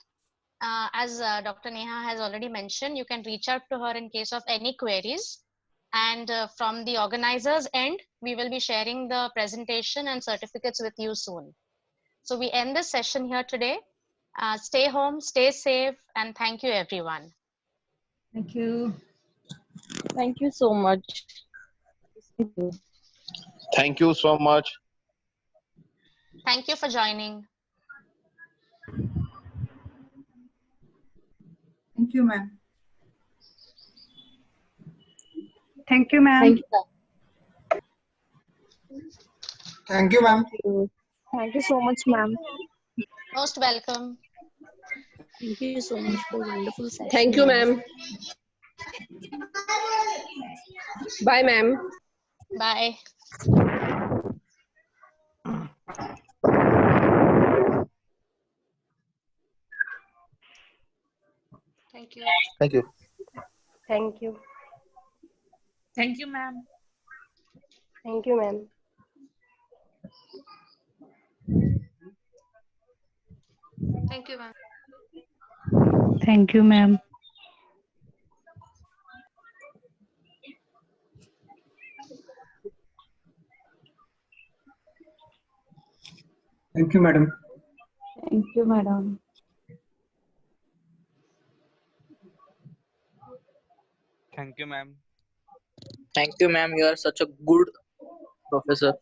As Dr. Neha has already mentioned, you can reach out to her in case of any queries. And from the organizers' end, we will be sharing the presentation and certificates with you soon. So we end this session here today. Stay home, stay safe, and thank you, everyone. Thank you. Thank you so much. Thank you so much. Thank you for joining. Thank you, ma'am. Thank you, ma'am. Thank you. Thank you, ma'am. Thank you so much, ma'am. Most welcome. Thank you so much for wonderful session. Thank you, ma'am. Bye, ma'am. Bye. Thank you. Thank you. Thank you. Thank you, ma'am. Thank you, ma'am. Thank you, ma'am. Thank you, ma'am. Thank you, madam. Thank you, madam. Thank you, ma'am. Thank you, ma'am. You are such a good professor.